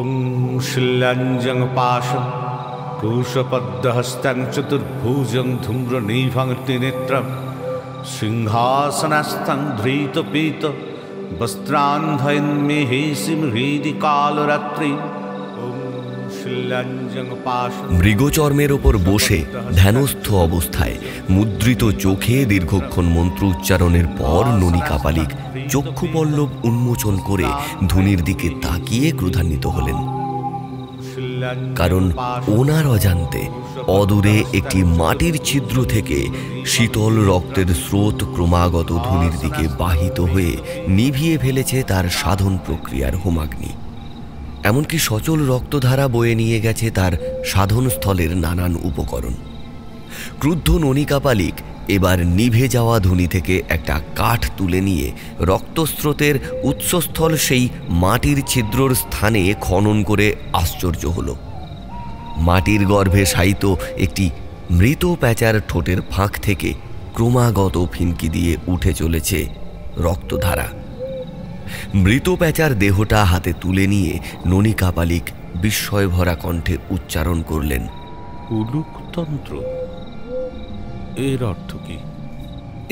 ওং শিলাঞ্জং পাশং কুশপদ্মহস্तं চতুর্ভুজং ধূম্রনিভং ত্রিনেত্রং সিংহাসনস্থং ধৃতপীত বস্ত্রান্ধয়ন্মেহেসিম হৃদি কালরাত্রি। মৃগচর্মের ওপর বসে ধ্যানস্থ অবস্থায় মুদ্রিত চোখে দীর্ঘক্ষণ মন্ত্র উচ্চারণের পর ননী কাপালিক চক্ষুপল্লব উন্মোচন করে ধুনির দিকে তাকিয়ে ক্রোধান্বিত হলেন। কারণ ওনার অজান্তে অদূরে একটি মাটির ছিদ্র থেকে শীতল রক্তের স্রোত ক্রমাগত ধুনির দিকে বাহিত হয়ে নিভিয়ে ফেলেছে তার সাধন প্রক্রিয়ার হোমাগ্নি। এমনকি সচল রক্তধারা বয়ে নিয়ে গেছে তার সাধনস্থলের নানান উপকরণ। ক্রুদ্ধ ননী কাপালিক এবার নিভে যাওয়া ধুনি থেকে একটা কাঠ তুলে নিয়ে রক্তস্রোতের উৎসস্থল সেই মাটির ছিদ্রর স্থানে খনন করে আশ্চর্য হল। মাটির গর্ভে শায়িত একটি মৃত প্যাঁচার ঠোঁটের ফাঁক থেকে ক্রমাগত ফিনকি দিয়ে উঠে চলেছে রক্তধারা। মৃত প্যাঁচার দেহটা হাতে তুলে নিয়ে ননী কাপালিক বিস্ময় ভরা কণ্ঠে উচ্চারণ করলেন, উলুকতন্ত্র। এর অর্থ কি?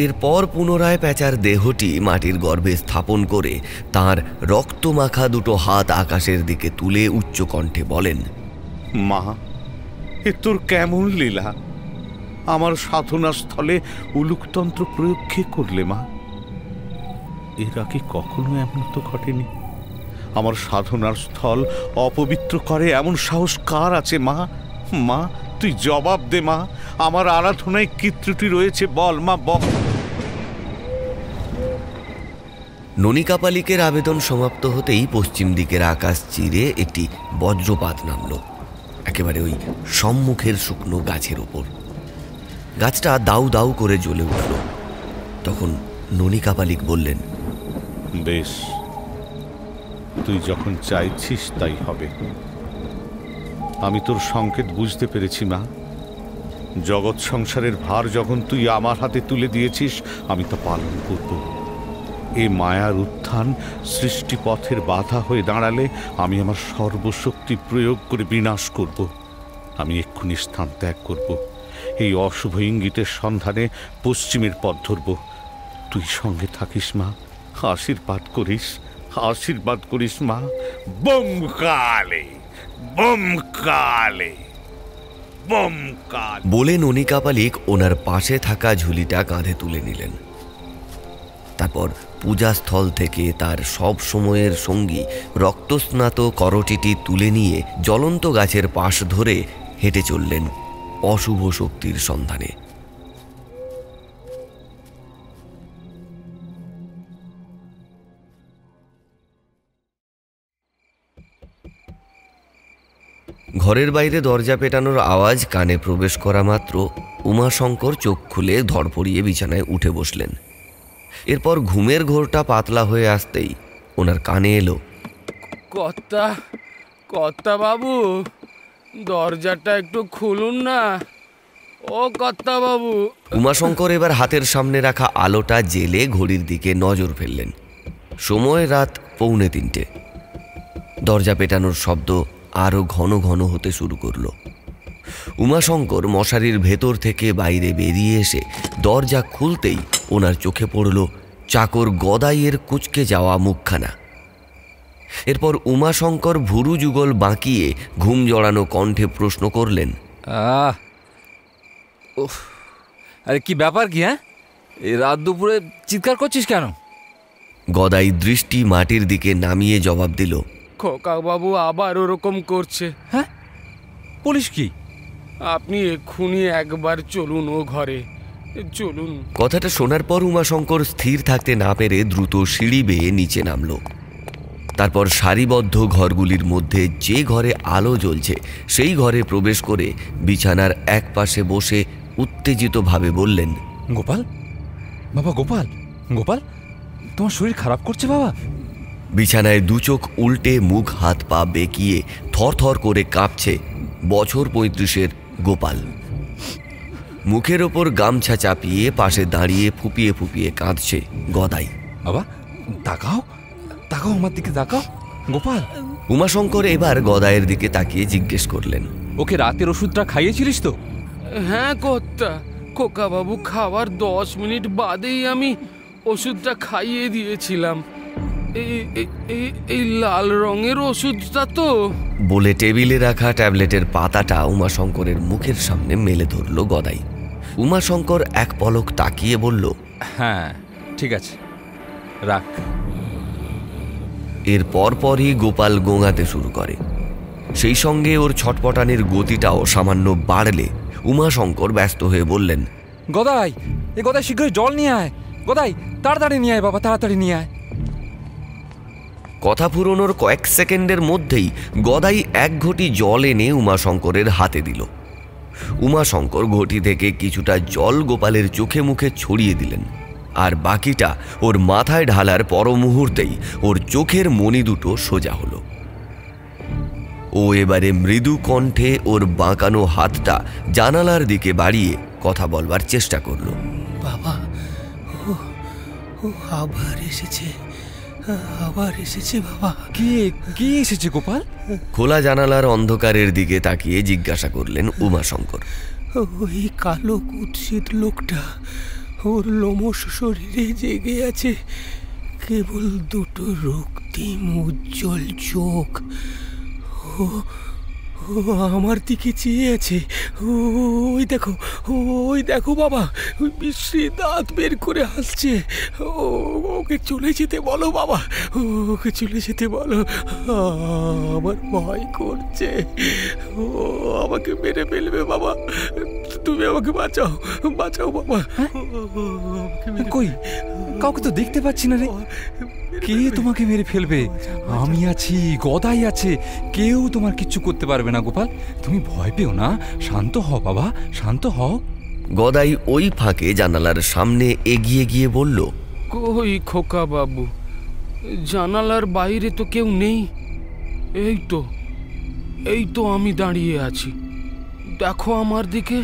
এরপর পুনরায় প্যাঁচার দেহটি মাটির গর্ভে স্থাপন করে তার রক্তমাখা দুটো হাত আকাশের দিকে তুলে উচ্চ কণ্ঠে বলেন, মা, এ তোর কেমন লীলা! আমার সাধনার স্থলে উলুকতন্ত্র প্রয়োগ কে করলে মা? এর আগে কখনো এমন তো ঘটেনি। আমার সাধনার স্থল অপবিত্র করে এমন সাহস কার আছে মা? মা, তুই জবাব দে মা, আমার আরাধনায় কি ত্রুটি রয়েছে বল মা, বল। ননী কাপালিকের আবেদন সমাপ্ত হতেই পশ্চিম দিকের আকাশ চিরে একটি বজ্রপাত নামল একেবারে ওই সম্মুখের শুকনো গাছের ওপর। গাছটা দাউ দাউ করে জ্বলে উঠল। তখন ননী কাপালিক বললেন, বেশ, তুই যখন চাইছিস তাই হবে। আমি তোর সংকেত বুঝতে পেরেছি মা। জগৎ সংসারের ভার যখন তুই আমার হাতে তুলে দিয়েছিস, আমি তা পালন করব। এ মায়ার উত্থান সৃষ্টিপথের বাধা হয়ে দাঁড়ালে আমি আমার সর্বশক্তি প্রয়োগ করে বিনাশ করব। আমি এক্ষুনি স্থান ত্যাগ করব। এই অশুভ ইঙ্গিতের সন্ধানে পশ্চিমের পথ ধরব। তুই সঙ্গে থাকিস মা, আশীর্বাদ করিস, আশীর্বাদ করিস মা। বম কালে, বম কালে, বম কালে বলে ননী কাপালিক ওনার পাশে থাকা ঝুলিটা কাঁধে তুলে নিলেন। তারপর পূজাস্থল থেকে তার সব সময়ের সঙ্গী রক্তস্নাত করটিটি তুলে নিয়ে জ্বলন্ত গাছের পাশ ধরে হেঁটে চললেন অশুভ শক্তির সন্ধানে। ঘরের বাইরে দরজা পেটানোর আওয়াজ কানে প্রবেশ করা মাত্র উমাশঙ্কর চোখ খুলে ধড়ফড়িয়ে বিছানায় উঠে বসলেন। এরপর ঘুমের ঘোরটা পাতলা হয়ে আসতেই ওনার কানে এলো, কর্তা, কর্তা বাবু, দরজাটা একটু খুলুন না, ও কর্তা বাবু। উমাশঙ্কর এবার হাতের সামনে রাখা আলোটা জেলে ঘড়ির দিকে নজর ফেললেন। সময় রাত 2:45। দরজা পেটানোর শব্দ আরো ঘন ঘন হতে শুরু করলো। উমাশঙ্কর মশারির ভেতর থেকে বাইরে বেরিয়ে এসে দরজা খুলতেই ওনার চোখে পড়ল চাকর গদাইয়ের কুঁচকে যাওয়া মুখখানা। এরপর উমাশঙ্কর ভুরু যুগল বাঁকিয়ে ঘুম জড়ানো কণ্ঠে প্রশ্ন করলেন, আরে কি ব্যাপার কি? হ্যাঁ, এই রাত দুপুরে চিৎকার করছিস কেন? গদাই দৃষ্টি মাটির দিকে নামিয়ে জবাব দিল, খোকা বাবু আবার ওরকম করছে। হ্যাঁ, বলিস কি? আপনি এক্ষুনি একবার চলুন ও ঘরে, চলুন। কথাটা শোনার পর উমাশঙ্কর স্থির থাকতে না পেরে দ্রুত সিঁড়ি বেয়ে নিচে নামল। তারপর সারিবদ্ধ ঘরগুলির মধ্যে যে ঘরে আলো জ্বলছে সেই ঘরে প্রবেশ করে বিছানার এক পাশে বসে উত্তেজিতভাবে বললেন, গোপাল বাবা, গোপাল, গোপাল, তোমার শরীর খারাপ করছে বাবা? বিছানায় দুচোখ উল্টে মুখ হাত পা বেঁকিয়ে থরথর করে কাঁপছে বছর 35-এর গোপাল। মুখের ওপর গামছা চাপিয়ে পাশে দাঁড়িয়ে ফুপিয়ে ফুপিয়ে কাঁদছে গদাই। বাবা, তাকাও, তাকাও আমার দিকে, তাকাও। গোপাল, উমাশঙ্কর এবার গদাইয়ের দিকে তাকিয়ে জিজ্ঞেস করলেন, ওকে রাতের ওষুধটা খাইয়েছিলিস তো? হ্যাঁ কর্তা, খোকাবাবু খাওয়ার 10 মিনিট বাদেই আমি ওষুধটা খাইয়ে দিয়েছিলাম। এই লাল রঙের ওষুধটা তো। বলে টেবিলে রাখা ট্যাবলেটের পাতাটা উমাশঙ্করের মুখের সামনে মেলে ধরল গদাই। উমাশঙ্কর এক পলক তাকিয়ে বলল, হ্যাঁ ঠিক আছে, রাখ। এর পরপরই গোপাল গোঙাতে শুরু করে। সেই সঙ্গে ওর ছটপটানির গতিটাও সামান্য বাড়লে উমাশঙ্কর ব্যস্ত হয়ে বললেন, গদাই, গদাই শীঘ্রই জল নিয়ে আয়। গদাই তাড়াতাড়ি নিয়ে আয় বাবা, তাড়াতাড়ি নিয়ে আয়। কথা ফুরোনোর কয়েক সেকেন্ডের মধ্যেই গদাই এক ঘটি জল এনে উমাশঙ্করের হাতে দিল। উমাশঙ্কর ঘটি থেকে কিছুটা জল গোপালের চোখে মুখে ছড়িয়ে দিলেন, আর বাকিটা ওর মাথায় ঢালার পর মুহূর্তেই ওর চোখের মণি দুটো সোজা হলো। ও এবারে মৃদু কণ্ঠে ওর বাঁকানো হাতটা জানালার দিকে বাড়িয়ে কথা বলবার চেষ্টা করলো। বাবা, ও আবার এসেছে, আবার এসেছে বাবা। কে এসেছে গোপাল? খোলা জানালার অন্ধকারের দিকে তাকিয়ে জিজ্ঞাসা করলেন উমাশঙ্কর। ওই কালো কুৎসিত লোকটা, ওর লোমশ শরীরে জেগে আছে কেবল দুটো রক্তিম উজ্জ্বল চোখ। ও আমার দিকে চেয়ে আছে। ওই দেখো বাবা, ওই বিশ্রী দাঁত বের করে হাসছে। ওকে চলে যেতে বলো বাবা, ওকে চলে যেতে বলো। আমার ভয় করছে, ও আমাকে মেরে ফেলবে বাবা। তুমি আমাকে বাঁচাও, বাঁচাও বাবা। কই, কাউকে তো দেখতে পাচ্ছি না রে। কে তোমাকে মেরে ফেলবে? আমি আছি, গদাই আছে, কেউ তোমার কিচ্ছু করতে পারবে না গোপাল। তুমি ভয় পেও না, শান্ত হও বাবা, শান্ত হও। গদাই ওই ফাঁকে জানালার সামনে এগিয়ে গিয়ে বলল, কই খোকা বাবু, জানালার বাইরে তো কেউ নেই। এই তো আমি দাঁড়িয়ে আছি, দেখো আমার দিকে।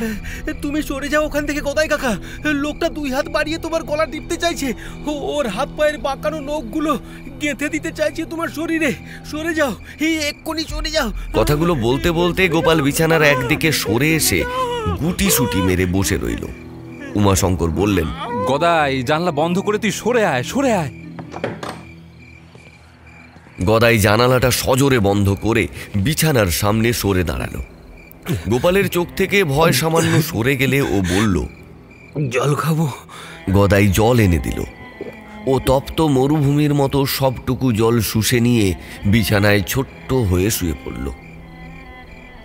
তুমি সরে যাও ওখান থেকে গদাই কাকা। লোকটা 2 হাত বাড়িয়ে তোমার গলা টিপতে চাইছে। ওর হাত পায়ের বাঁকানো নখগুলো গেঁথে দিতে চাইছে তোমার শরীরে। সরে যাও, এই এক্ষুনি সরে যাও। কথাগুলো বলতে বলতে গোপাল বিছানার একদিকে সরে এসে গুটি সুটি মেরে বসে রইল। উমাশঙ্কর বললেন, গদাই, জানলা বন্ধ করে তুই সরে আয়, সরে আয়। গদাই জানালাটা সজোরে বন্ধ করে বিছানার সামনে সরে দাঁড়ালো। গোপালের চোখ থেকে ভয় সামান্য সরে গেলে ও বলল, জল খাবো। গদাই জল এনে দিল। ও তপ্ত মরুভূমির মতো সবটুকু জল শুষে নিয়ে বিছানায় ছোট্ট হয়ে শুয়ে পড়ল।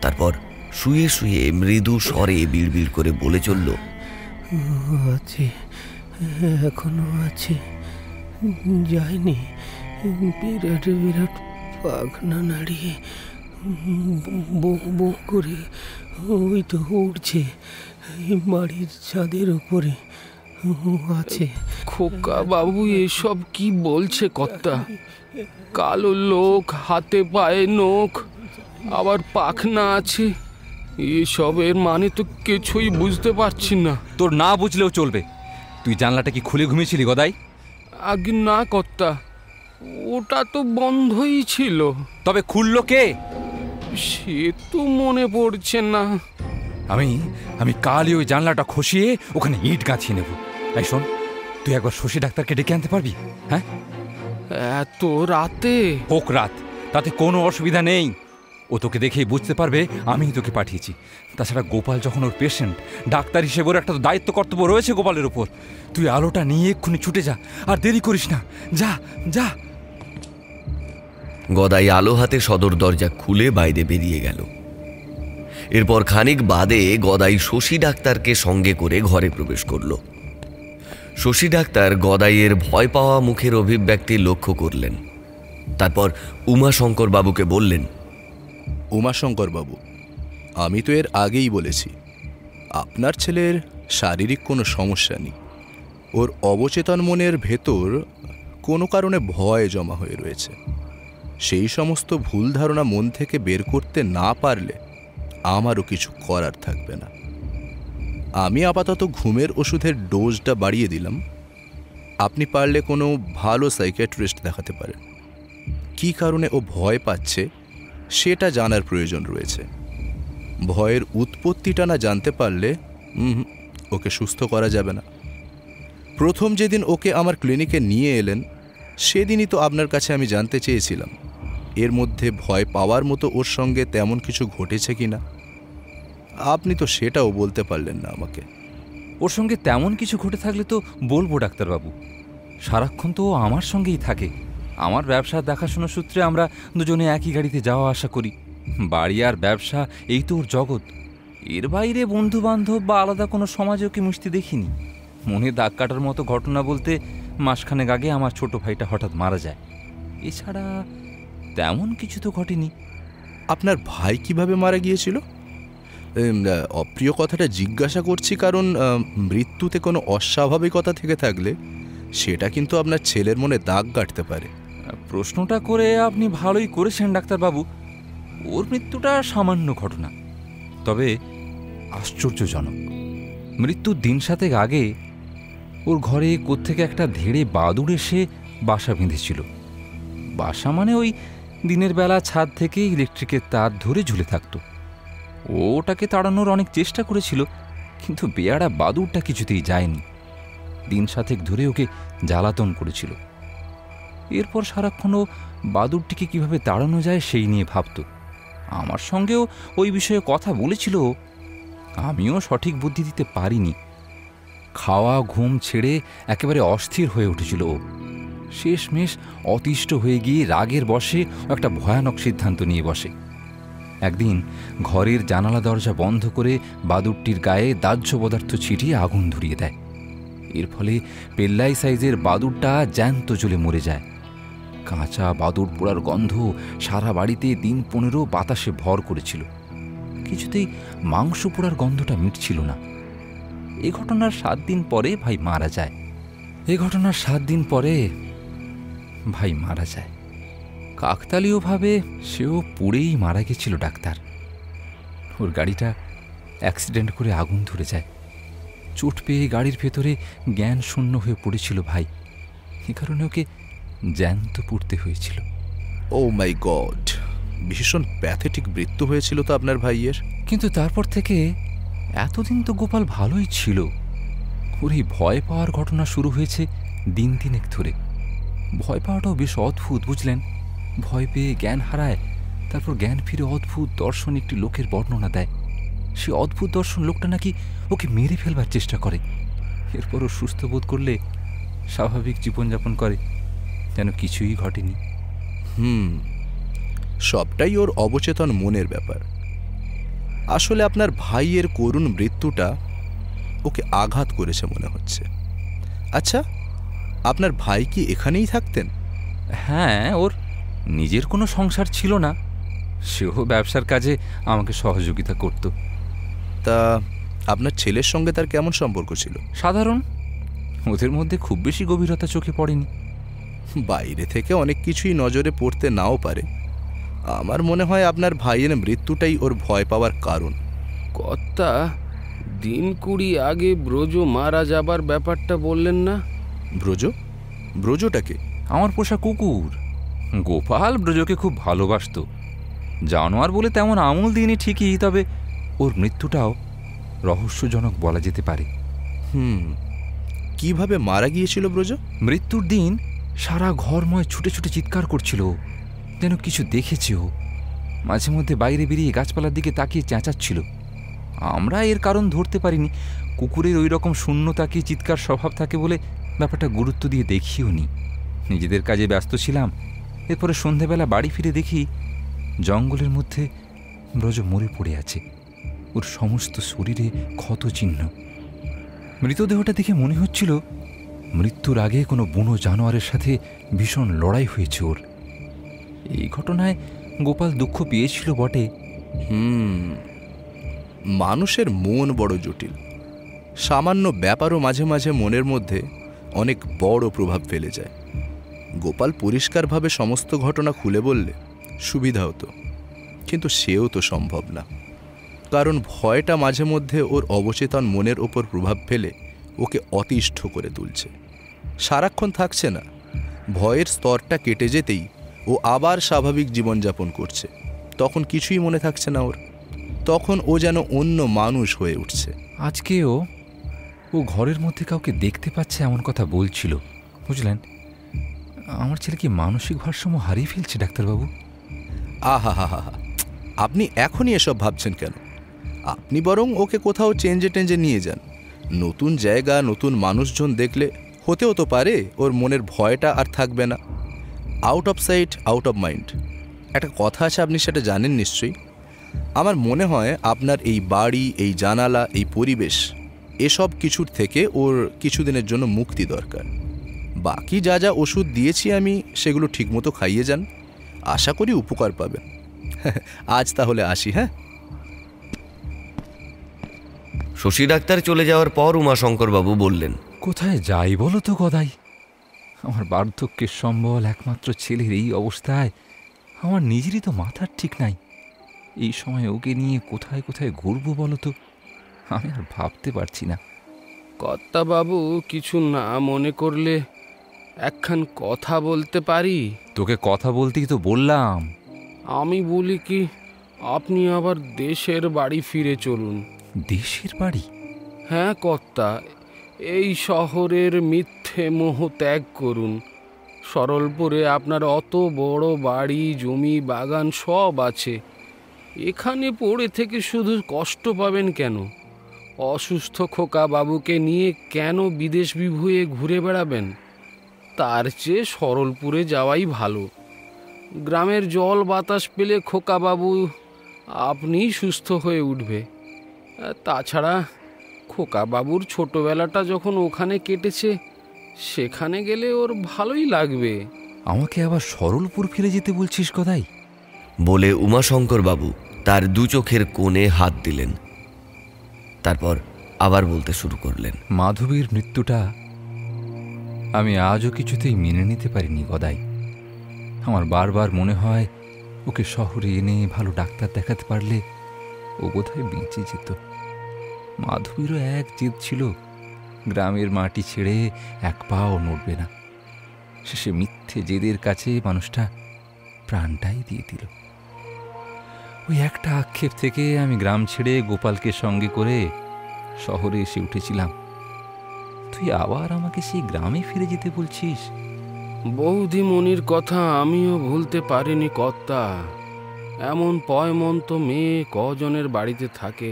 তারপর শুয়ে শুয়ে মৃদু স্বরে বিড়বিড় করে বলে চলল, আছে, এখনো আছে, যায়নি। বিরাট বিরাট পাখনা নাড়িয়ে বো করে ওই তো উঠছে বাড়ির ছাদের উপরে আছে। খোকা বাবু এসব কি বলছে কর্তা? কালো লোক, হাতে পায়ে নখ, আবার পাখনা আছে, এসবের মানে তো কিছুই বুঝতে পারছি না। তোর না বুঝলেও চলবে। তুই জানলাটা কি খুলে ঘুমিয়েছিলি গদাই? আগে না কর্তা, ওটা তো বন্ধই ছিল। তবে খুললো কে? সে তো মনে পড়ছে না। আমি কালই ওই জানলাটা খসিয়ে ওখানে ইট গাঁথিয়ে নেব। এই শোন, তুই একবার শশী ডাক্তারকে ডেকে আনতে পারবি? হ্যাঁ, এত রাতে? হোক রাত, তাতে কোনো অসুবিধা নেই। ও তোকে দেখেই বুঝতে পারবে আমিই তোকে পাঠিয়েছি। তাছাড়া গোপাল যখন ওর পেশেন্ট, ডাক্তার হিসেবে ওর একটা তো দায়িত্ব কর্তব্য রয়েছে গোপালের ওপর। তুই আলোটা নিয়ে এক্ষুনি ছুটে যা, আর দেরি করিস না, যা যা। গদাই আলো হাতে সদর দরজা খুলে বাইরে বেরিয়ে গেল। এরপর খানিক বাদে গদাই শশী ডাক্তারকে সঙ্গে করে ঘরে প্রবেশ করল। শশী ডাক্তার গদাইয়ের ভয় পাওয়া মুখের অভিব্যক্তি লক্ষ্য করলেন। তারপর উমাশঙ্কর বাবুকে বললেন, উমাশঙ্কর বাবু, আমি তো এর আগেই বলেছি আপনার ছেলের শারীরিক কোনো সমস্যা নেই। ওর অবচেতন মনের ভেতর কোনো কারণে ভয় জমা হয়ে রয়েছে। সেই সমস্ত ভুল ধারণা মন থেকে বের করতে না পারলে আমারও কিছু করার থাকবে না। আমি আপাতত ঘুমের ওষুধের ডোজটা বাড়িয়ে দিলাম। আপনি পারলে কোনো ভালো সাইকিয়াট্রিস্ট দেখাতে পারেন। কী কারণে ও ভয় পাচ্ছে সেটা জানার প্রয়োজন রয়েছে। ভয়ের উৎপত্তিটা না জানতে পারলে ওকে সুস্থ করা যাবে না। প্রথম যেদিন ওকে আমার ক্লিনিকে নিয়ে এলেন সেদিনই তো আপনার কাছে আমি জানতে চেয়েছিলাম এর মধ্যে ভয় পাওয়ার মতো ওর সঙ্গে তেমন কিছু ঘটেছে কি না। আপনি তো সেটাও বলতে পারলেন না আমাকে। ওর সঙ্গে তেমন কিছু ঘটে থাকলে তো বলবো ডাক্তারবাবু। সারাক্ষণ তো ও আমার সঙ্গেই থাকে। আমার ব্যবসা দেখাশোনা সূত্রে আমরা দুজনে একই গাড়িতে যাওয়া আসা করি। বাড়ি আর ব্যবসা এই তো ওর জগৎ। এর বাইরে বন্ধু বান্ধব বা আলাদা কোনো সমাজে ওকে মিশতে দেখিনি। মনে দাগ কাটার মতো ঘটনা বলতে মাসখানেক আগে আমার ছোট ভাইটা হঠাৎ মারা যায়। এছাড়া তেমন কিছু তো ঘটেনি। আপনার ভাই কিভাবে মারা গিয়েছিল? অপ্রিয় কথাটা জিজ্ঞাসা করছি কারণ মৃত্যুতে কোনো অস্বাভাবিকতা থেকে থাকলে সেটা কিন্তু আপনার ছেলের মনে দাগ কাটতে পারে। প্রশ্নটা করে আপনি ভালোই করেছেন ডাক্তারবাবু। ওর মৃত্যুটা সামান্য ঘটনা, তবে আশ্চর্যজনক। মৃত্যুর দিন সাতেক আগে ওর ঘরে কোত্থেকে একটা ধেড়ে বাদুড় এসে বাসা বেঁধেছিল। বাসা মানে ওই দিনের বেলা ছাদ থেকে ইলেকট্রিকের তার ধরে ঝুলে থাকতো। ওটাকে তাড়ানোর অনেক চেষ্টা করেছিল, কিন্তু বেয়াড়া বাদুড়টা কিছুতেই যায়নি। দিন সাতেক ধরে ওকে জ্বালাতন করেছিল। এরপর সারাক্ষণ ও বাদুড়টিকে কিভাবে তাড়ানো যায় সেই নিয়ে ভাবত। আমার সঙ্গেও ওই বিষয়ে কথা বলেছিল, আমিও সঠিক বুদ্ধি দিতে পারিনি। খাওয়া ঘুম ছেড়ে একেবারে অস্থির হয়ে উঠেছিল ও। শেষমেশ অতিষ্ঠ হয়ে গিয়ে রাগের বশে একটা ভয়ানক সিদ্ধান্ত নিয়ে বসে। একদিন ঘরের জানালা দরজা বন্ধ করে বাদুড়টির গায়ে দাহ্য পদার্থ ছিটিয়ে আগুন ধরিয়ে দেয়। এর ফলে পেল্লাই সাইজের বাদুড়টা জ্যান্ত জ্বলে মরে যায়। কাঁচা বাদুড় পোড়ার গন্ধ সারা বাড়িতে দিন 15 বাতাসে ভর করেছিল। কিছুতেই মাংস পোড়ার গন্ধটা মিটছিল না। এই ঘটনার 7 দিন পরে ভাই মারা যায়। কাকতালীয়ভাবে সেও পুড়েই মারা গেছিল ডাক্তার। ওর গাড়িটা অ্যাক্সিডেন্ট করে আগুন ধরে যায়। চোট পেয়ে গাড়ির ভেতরে জ্ঞান শূন্য হয়ে পড়েছিল ভাই। এ কারণে ওকে জ্যান্ত পুড়তে হয়েছিল। ও মাই গড, ভীষণ প্যাথেটিক মৃত্যু হয়েছিল তো আপনার ভাইয়ের। কিন্তু তারপর থেকে এতদিন তো গোপাল ভালোই ছিল। ওর এই ভয় পাওয়ার ঘটনা শুরু হয়েছে দিন তিনেক ধরে। ভয় পাওয়াটাও বেশ অদ্ভুত, বুঝলেন। ভয় পেয়ে জ্ঞান হারায়, তারপর জ্ঞান ফিরে অদ্ভুত দর্শন একটি লোকের বর্ণনা দেয়। সে অদ্ভুত দর্শন লোকটা নাকি ওকে মেরে ফেলবার চেষ্টা করে। এরপরও সুস্থ বোধ করলে স্বাভাবিক জীবনযাপন করে, যেন কিছুই ঘটেনি। সবটাই ওর অবচেতন মনের ব্যাপার। আসলে আপনার ভাইয়ের করুণ মৃত্যুটা ওকে আঘাত করেছে মনে হচ্ছে। আচ্ছা, আপনার ভাই কি এখানেই থাকতেন? হ্যাঁ, ওর নিজের কোনো সংসার ছিল না। সেও ব্যবসার কাজে আমাকে সহযোগিতা করত। তা আপনার ছেলের সঙ্গে তার কেমন সম্পর্ক ছিল? সাধারণ। ওদের মধ্যে খুব বেশি গভীরতা চোখে পড়েনি। বাইরে থেকে অনেক কিছুই নজরে পড়তে নাও পারে। আমার মনে হয় আপনার ভাইয়ের মৃত্যুটাই ওর ভয় পাওয়ার কারণ। কর্তা, দিন 20 আগে ব্রজ মারা যাবার ব্যাপারটা বললেন না? ব্রজটাকে? আমার পোষা কুকুর। গোপাল ব্রজকে খুব ভালোবাসত। জানোয়ার বলে তেমন আমল দিইনি ঠিকই, তবে ওর মৃত্যুটাও রহস্যজনক বলা যেতে পারে। কিভাবে মারা গিয়েছিল ব্রজ? মৃত্যুর দিন সারা ঘরময় ছুটে ছুটে চিৎকার করছিল, যেন কিছু দেখেছে ও। মাঝে মধ্যে বাইরে বেরিয়ে গাছপালার দিকে তাকিয়ে চেঁচাচ্ছিল। আমরা এর কারণ ধরতে পারিনি। কুকুরের ওই রকম শূন্য তাকিয়ে চিৎকার স্বভাব থাকে বলে ব্যাপারটা গুরুত্ব দিয়ে দেখিও নি। নিজেদের কাজে ব্যস্ত ছিলাম। এরপরে সন্ধেবেলা বাড়ি ফিরে দেখি জঙ্গলের মধ্যে ব্রজ মরে পড়ে আছে। ওর সমস্ত শরীরে ক্ষত চিহ্ন। মৃতদেহটা দেখে মনে হচ্ছিল মৃত্যুর আগে কোনো বুনো জানোয়ারের সাথে ভীষণ লড়াই হয়েছে ওর। এই ঘটনায় গোপাল দুঃখ পেয়েছিল বটে। মানুষের মন বড় জটিল। সামান্য ব্যাপারও মাঝে মাঝে মনের মধ্যে অনেক বড় প্রভাব ফেলে যায়। গোপাল পরিষ্কারভাবে সমস্ত ঘটনা খুলে বললে সুবিধা হতো, কিন্তু সেও তো সম্ভব না। কারণ ভয়টা মাঝে মধ্যে ওর অবচেতন মনের ওপর প্রভাব ফেলে ওকে অতিষ্ঠ করে তুলছে। সারাক্ষণ থাকছে না, ভয়ের স্তরটা কেটে যেতেই ও ও আবার স্বাভাবিক জীবনযাপন করছে, তখন কিছুই মনে থাকছে না ওর। তখন ও যেন অন্য মানুষ হয়ে উঠছে। আজকেও ও ঘরের মধ্যে কাউকে দেখতে পাচ্ছে এমন কথা বলছিল, বুঝলেন? আমার ছেলে কি মানসিক ভারসাম্য হারিয়ে ফেলছে ডাক্তারবাবু? আহা হা হা, আপনি এখনই এসব ভাবছেন কেন? আপনি বরং ওকে কোথাও চেঞ্জে টেঞ্জে নিয়ে যান। নতুন জায়গা, নতুন মানুষজন দেখলে হতেও তো পারে ওর মনের ভয়টা আর থাকবে না। Out of sight out of mind একটা কথা আছে, আপনি সেটা জানেন নিশ্চয়ই। আমার মনে হয় আপনার এই বাড়ি, এই জানালা, এই পরিবেশ, এসব কিছুর থেকে ওর কিছুদিনের জন্য মুক্তি দরকার। বাকি যা যা ওষুধ দিয়েছি আমি, সেগুলো ঠিকমতো খাইয়ে যান, আশা করি উপকার পাবেন। আজ তাহলে আসি। হ্যাঁ। শশী ডাক্তার চলে যাওয়ার পর উমাশঙ্করবাবু বললেন, কোথায় যাই বলো তো গদাই? আমার বার্ধক্যের সম্বল একমাত্র ছেলের এই অবস্থায় আমার নিজেরই তো মাথার ঠিক নাই। এই সময় ওকে নিয়ে কোথায় কোথায় ঘুরবো বলো তো? আমি আর ভাবতে পারছি না। কর্তা বাবু, কিছু না মনে করলে একখান কথা বলতে পারি? তোকে কথা বলতেই তো বললাম। আমি বলি কি, আপনি আবার দেশের বাড়ি ফিরে চলুন। দেশের বাড়ি? হ্যাঁ কর্তা, এই শহরের মিথ্যে মোহ ত্যাগ করুন। সরলপুরে আপনার অত বড় বাড়ি, জমি, বাগান সব আছে। এখানে পড়ে থেকে শুধু কষ্ট পাবেন কেন? অসুস্থ খোকা বাবুকে নিয়ে কেন বিদেশ বিভুঁয়ে ঘুরে বেড়াবেন? তার চেয়ে সরলপুরে যাওয়াই ভালো। গ্রামের জল বাতাস পেলে খোকা বাবু আপনিই সুস্থ হয়ে উঠবে। তাছাড়া খোকা বাবুর ছোটবেলাটা যখন ওখানে কেটেছে, সেখানে গেলে ওর ভালোই লাগবে। আমাকে আবার সরলপুর ফিরে যেতে বলছিস গদাই? বলে উমাশঙ্করবাবু তার দু চোখের কোণে হাত দিলেন। তারপর আবার বলতে শুরু করলেন, মাধবীর মৃত্যুটা আমি আজও কিছুতেই মেনে নিতে পারিনি গদাই। আমার বারবার মনে হয় ওকে শহরে এনে ভালো ডাক্তার দেখাতে পারলে ও বোধহয় বেঁচে যেত। মাধবীরও এক জেদ ছিল, গ্রামের মাটি ছেড়ে এক পাও নড়বে না। শেষে মিথ্যে জেদের কাছে মানুষটা প্রাণটাই দিয়ে দিল। ওই একটা আক্ষেপ থেকে আমি গ্রাম ছেড়ে গোপালকে সঙ্গে করে শহরে এসে উঠেছিলাম। তুই আবার আমাকে সেই গ্রামে ফিরে যেতে বলছিস? বৌদিমণির কথা আমিও ভুলতে পারিনি কর্তা। এমন পয়মন্ত মেয়ে কজনের বাড়িতে থাকে?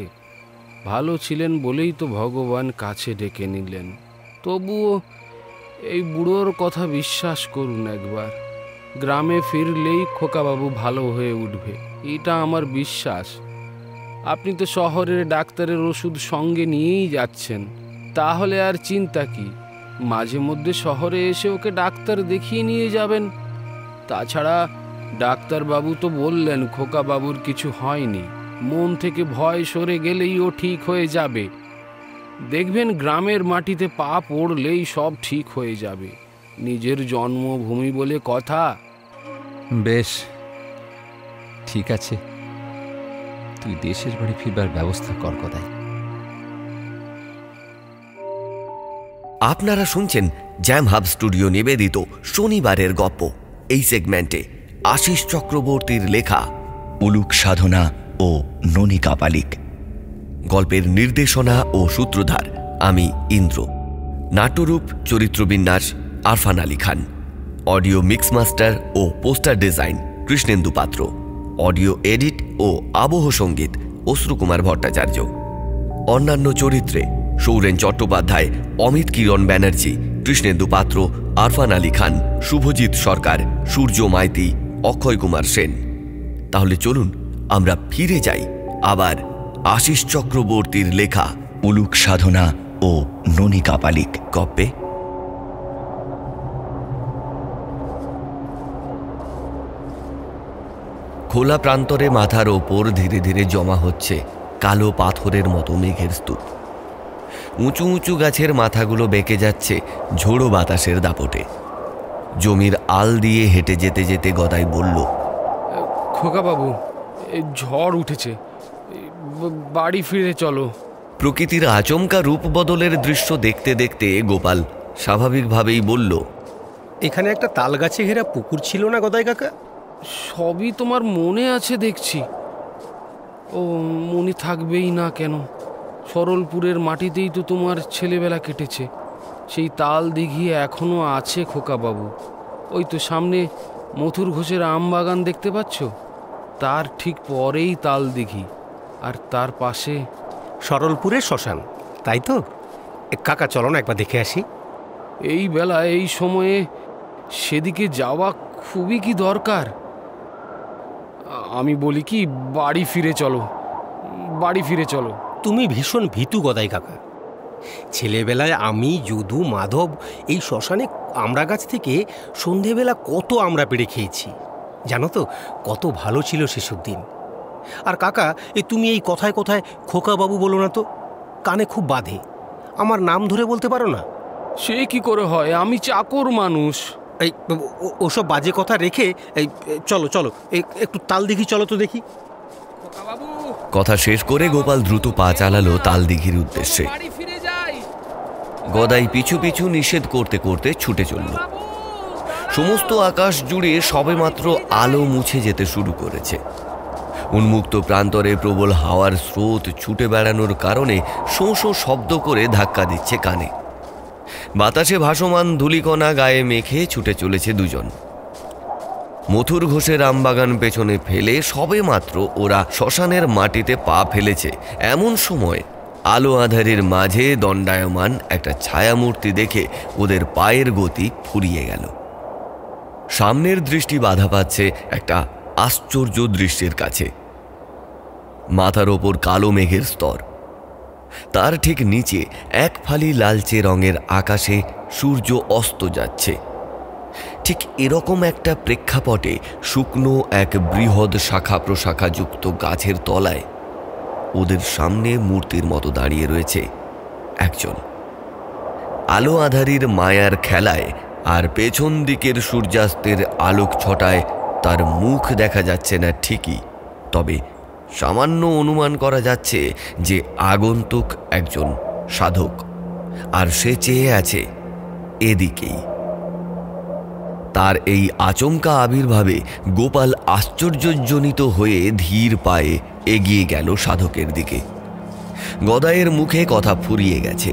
ভালো ছিলেন বলেই তো ভগবান কাছে ডেকে নিলেন। তবুও এই বুড়োর কথা বিশ্বাস করুন একবার। গ্রামে ফিরলেই খোকাবাবু ভালো হয়ে উঠবে, এটা আমার বিশ্বাস। আপনি তো শহরের ডাক্তারের ওষুধ সঙ্গে নিয়েই যাচ্ছেন, তাহলে আর চিন্তা কি? মাঝে মধ্যে শহরে এসে ওকে ডাক্তার দেখিয়ে নিয়ে যাবেন। তাছাড়া ডাক্তারবাবু তো বললেন খোকাবাবুর কিছু হয়নি, মন থেকে ভয় সরে গেলেই ও ঠিক হয়ে যাবে। দেখবেন গ্রামের মাটিতে পা পড়লেই সব ঠিক হয়ে যাবে। নিজের জন্মভূমি বলে কথা। বেশ, ঠিক আছে, তুই দেশের বাড়ি ফিরবার ব্যবস্থা কর গদাই। আপনারা শুনছেন জ্যাম হাব স্টুডিও নিবেদিত শনিবারের গপ্প। এই সেগমেন্টে আশিস চক্রবর্তীর লেখা উলুক সাধনা ও ননী কাপালিক। গল্পের নির্দেশনা ও সূত্রধার আমি Indra. নাট্যরূপ, চরিত্রবিন্যাস Arfan Ali Khan. Audio mix master ও পোস্টার ডিজাইন কৃষ্ণেন্দু পাত্র। অডিও এডিট ও আবহ সঙ্গীত অশ্রুকুমার ভট্টাচার্য। অন্যান্য চরিত্রে সৌরেন চট্টোপাধ্যায়, অমিত কিরণ ব্যানার্জি, কৃষ্ণেন্দু পাত্র, আরফান আলী খান, শুভজিৎ সরকার, সূর্য মাইতি, অক্ষয় কুমার সেন। তাহলে চলুন আমরা ফিরে যাই আবার আশিস চক্রবর্তীর লেখা উলুক সাধনা ও ননী কাপালিক গপ্পে। খোলা প্রান্তরে মাথার ওপর ধীরে ধীরে জমা হচ্ছে কালো পাথরের মতো মেঘের স্তূপ। উঁচু উঁচু গাছের মাথাগুলো বেঁকে যাচ্ছে ঝোড়ো বাতাসের দাপটে। জমির আল দিয়ে হেঁটে যেতে যেতে গদাই বলল, খোকাবাবু, এই ঝড় উঠেছে, বাড়ি ফিরে চলো। প্রকৃতির আচমকা রূপ বদলের দৃশ্য দেখতে দেখতে গোপাল স্বাভাবিকভাবেই বলল, এখানে একটা তাল গাছে ঘেরা পুকুর ছিল না গদাই কাকা? সবই তোমার মনে আছে দেখছি। ও, মনে থাকবেই না কেন? সরলপুরের মাটিতেই তো তোমার ছেলেবেলা কেটেছে। সেই তাল দিঘি এখনো আছে খোকাবাবু। ওই তো সামনে মথুর ঘোষের আম বাগান দেখতে পাচ্ছ, তার ঠিক পরেই তাল দিঘি, আর তার পাশে সরলপুরের শ্মশান, তাই তো? কাকা চলো না একবার দেখে আসি। এই বেলা এই সময়ে সেদিকে যাওয়া খুবই কি দরকার? আমি বলি কি, বাড়ি ফিরে চলো, বাড়ি ফিরে চলো। তুমি ভীষণ ভীতু গদাই কাকা। ছেলেবেলায় আমি, যদু, মাধব এই শ্মশানে আমড়া গাছ থেকে সন্ধেবেলা কত আমড়া পেড়ে খেয়েছি, জানো তো? কত ভালো ছিল সেসব দিন। আর কাকা, তুমি এই কথায় কথায় খোকাবাবু বলো না তো, কানে খুব বাধে। আমার নাম ধরে বলতে পারো না? সে কি করে হয়? আমি চাকর মানুষ। এই ওসব বাজে কথা রেখে এই চলো চলো, একটু তাল দিঘি চলো তো দেখি। কথা শেষ করে গোপাল দ্রুত পা চালালো তালদিঘির উদ্দেশ্যে। গদাই পিছু পিছু নিষেধ করতে করতে ছুটে চলল। সমস্ত আকাশ জুড়ে সবেমাত্র আলো মুছে যেতে শুরু করেছে। উন্মুক্ত প্রান্তরে প্রবল হাওয়ার স্রোত ছুটে বেড়ানোর কারণে শোঁ শোঁ শব্দ করে ধাক্কা দিচ্ছে কানে। বাতাসে ভাসমান ধূলিকণা গায়ে মেখে ছুটে চলেছে দুজন। মথুর ঘোষের আমবাগান পেছনে ফেলে সবেমাত্র ওরা শ্মশানের মাটিতে পা ফেলেছে, এমন সময় আলো আঁধারের মাঝে দণ্ডায়মান একটা ছায়ামূর্তি দেখে ওদের পায়ের গতি ফুরিয়ে গেল। সামনের দৃষ্টি বাধা পাচ্ছে একটা আশ্চর্য দৃশ্যের কাছে। মাথার ওপর কালো মেঘের স্তর, তার ঠিক নিচে এক ফালি লালচে রঙের আকাশে সূর্য অস্ত যাচ্ছে। ঠিক এরকম একটা প্রেক্ষাপটে শুকনো এক বৃহৎ শাখা প্রশাখা যুক্ত গাছের তলায় ওদের সামনে মূর্তির মতো দাঁড়িয়ে রয়েছে একজন। আলো আঁধারির মায়ার খেলায় আর পেছন দিকের সূর্যাস্তের আলোক ছটায় তার মুখ দেখা যাচ্ছে না ঠিকই, তবে সামান্য অনুমান করা যাচ্ছে যে আগন্তুক একজন সাধক, আর সে চেয়ে আছে এদিকেই। তার এই আচমকা আবির্ভাবে গোপাল আশ্চর্যজনিত হয়ে ধীর পায়ে এগিয়ে গেল সাধকের দিকে। গদাইয়ের মুখে কথা ফুরিয়ে গেছে।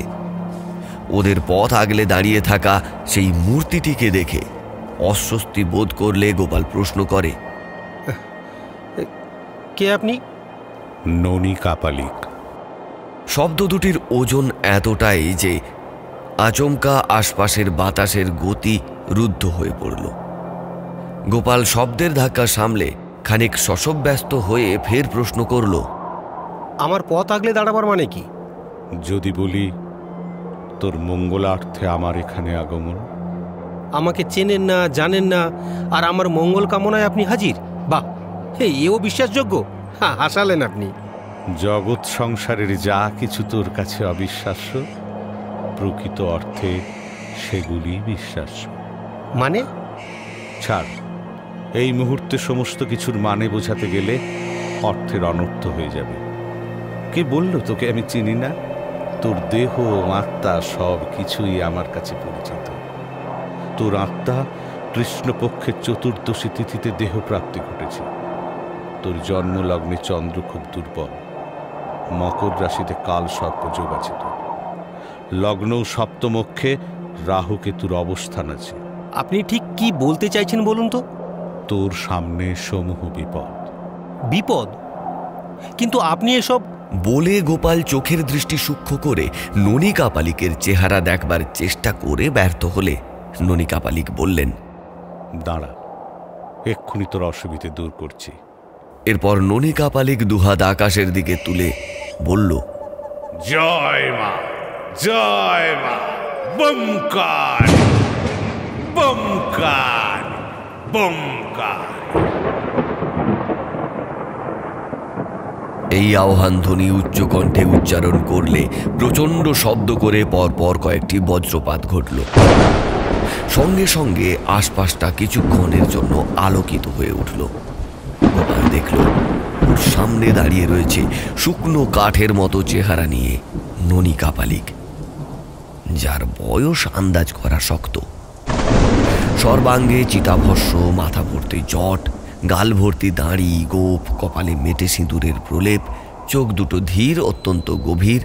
ওদের পথ আগলে দাঁড়িয়ে থাকা সেই মূর্তিটিকে দেখে অস্বস্তি বোধ করলে গোপাল প্রশ্ন করে, কে আপনি? ননী কাপালিক। শব্দ দুটির ওজন এতটাই যে আচমকা আশপাশের বাতাসের গতি রুদ্ধ হয়ে পড়ল। গোপাল শব্দের ধাক্কা সামলে খানিক শশব্যস্ত হয়ে ফের প্রশ্ন করল, আমার পথ আগলে দাঁড়াবার মানে কি? যদি বলি তোর মঙ্গলার্থে আমার এখানে আগমন। আমাকে চেনেন না, জানেন না, আর আমার মঙ্গল কামনায় আপনি হাজির? বাহ, এও বিশ্বাসযোগ্য? হাসালেন আপনি। জগৎ সংসারের যা কিছু তোর কাছে অবিশ্বাস্য, প্রকৃত অর্থে সেগুলি বিশ্বাস্য। মানে? ছাড়, এই মুহূর্তে সমস্ত কিছুর মানে বোঝাতে গেলে অর্থের অনর্থ হয়ে যাবে। কে বলল তোকে আমি চিনি না? তোর দেহ আত্মা সব কিছুই আমার কাছে পরিচিত। তোর আত্মা কৃষ্ণপক্ষের চতুর্দশী তিথিতে দেহপ্রাপ্তি ঘটেছে। তোর জন্মলগ্নে চন্দ্র খুব দুর্বল। মকর রাশিতে কাল সর্প যোগ আছে তোর। লগ্ন সপ্তমক্ষে রাহু কেতুর অবস্থান আছে। আপনি ঠিক কি বলতে চাইছেন বলুন তো? তোর সামনে সমূহ বিপদ। বিপদ? কিন্তু আপনি এসব বলে গোপাল চোখের দৃষ্টি সূক্ষ্ম করে ননী কাপালিকের চেহারা দেখবার চেষ্টা করে ব্যর্থ হলে ননী কাপালিক বললেন, দাঁড়া, এক্ষুনি তোর অসুবিধে দূর করছি। এরপর ননী কাপালিক দুহাত আকাশের দিকে তুলে বলল, জয় মা, জয় মা, বমকার বমকার বমকার। এই আহ্বান ধ্বনি উচ্চকণ্ঠে উচ্চারণ করলে প্রচণ্ড শব্দ করে পরপর কয়েকটি বজ্রপাত ঘটল। সঙ্গে সঙ্গে আশপাশটা কিছুক্ষণের জন্য আলোকিত হয়ে উঠল। গোপাল দেখল ওর সামনে দাঁড়িয়ে রয়েছে শুকনো কাঠের মতো চেহারা নিয়ে ননী কাপালিক, যার বয়স আন্দাজ করা শক্ত। সর্বাঙ্গে চিতাভস্য, মাথা ভর্তি জট, গাল ভর্তি দাঁড়ি, গোপ, কপালে মেটে সিঁদুরের প্রলেপ, চোখ দুটো ধীর অত্যন্ত গভীর,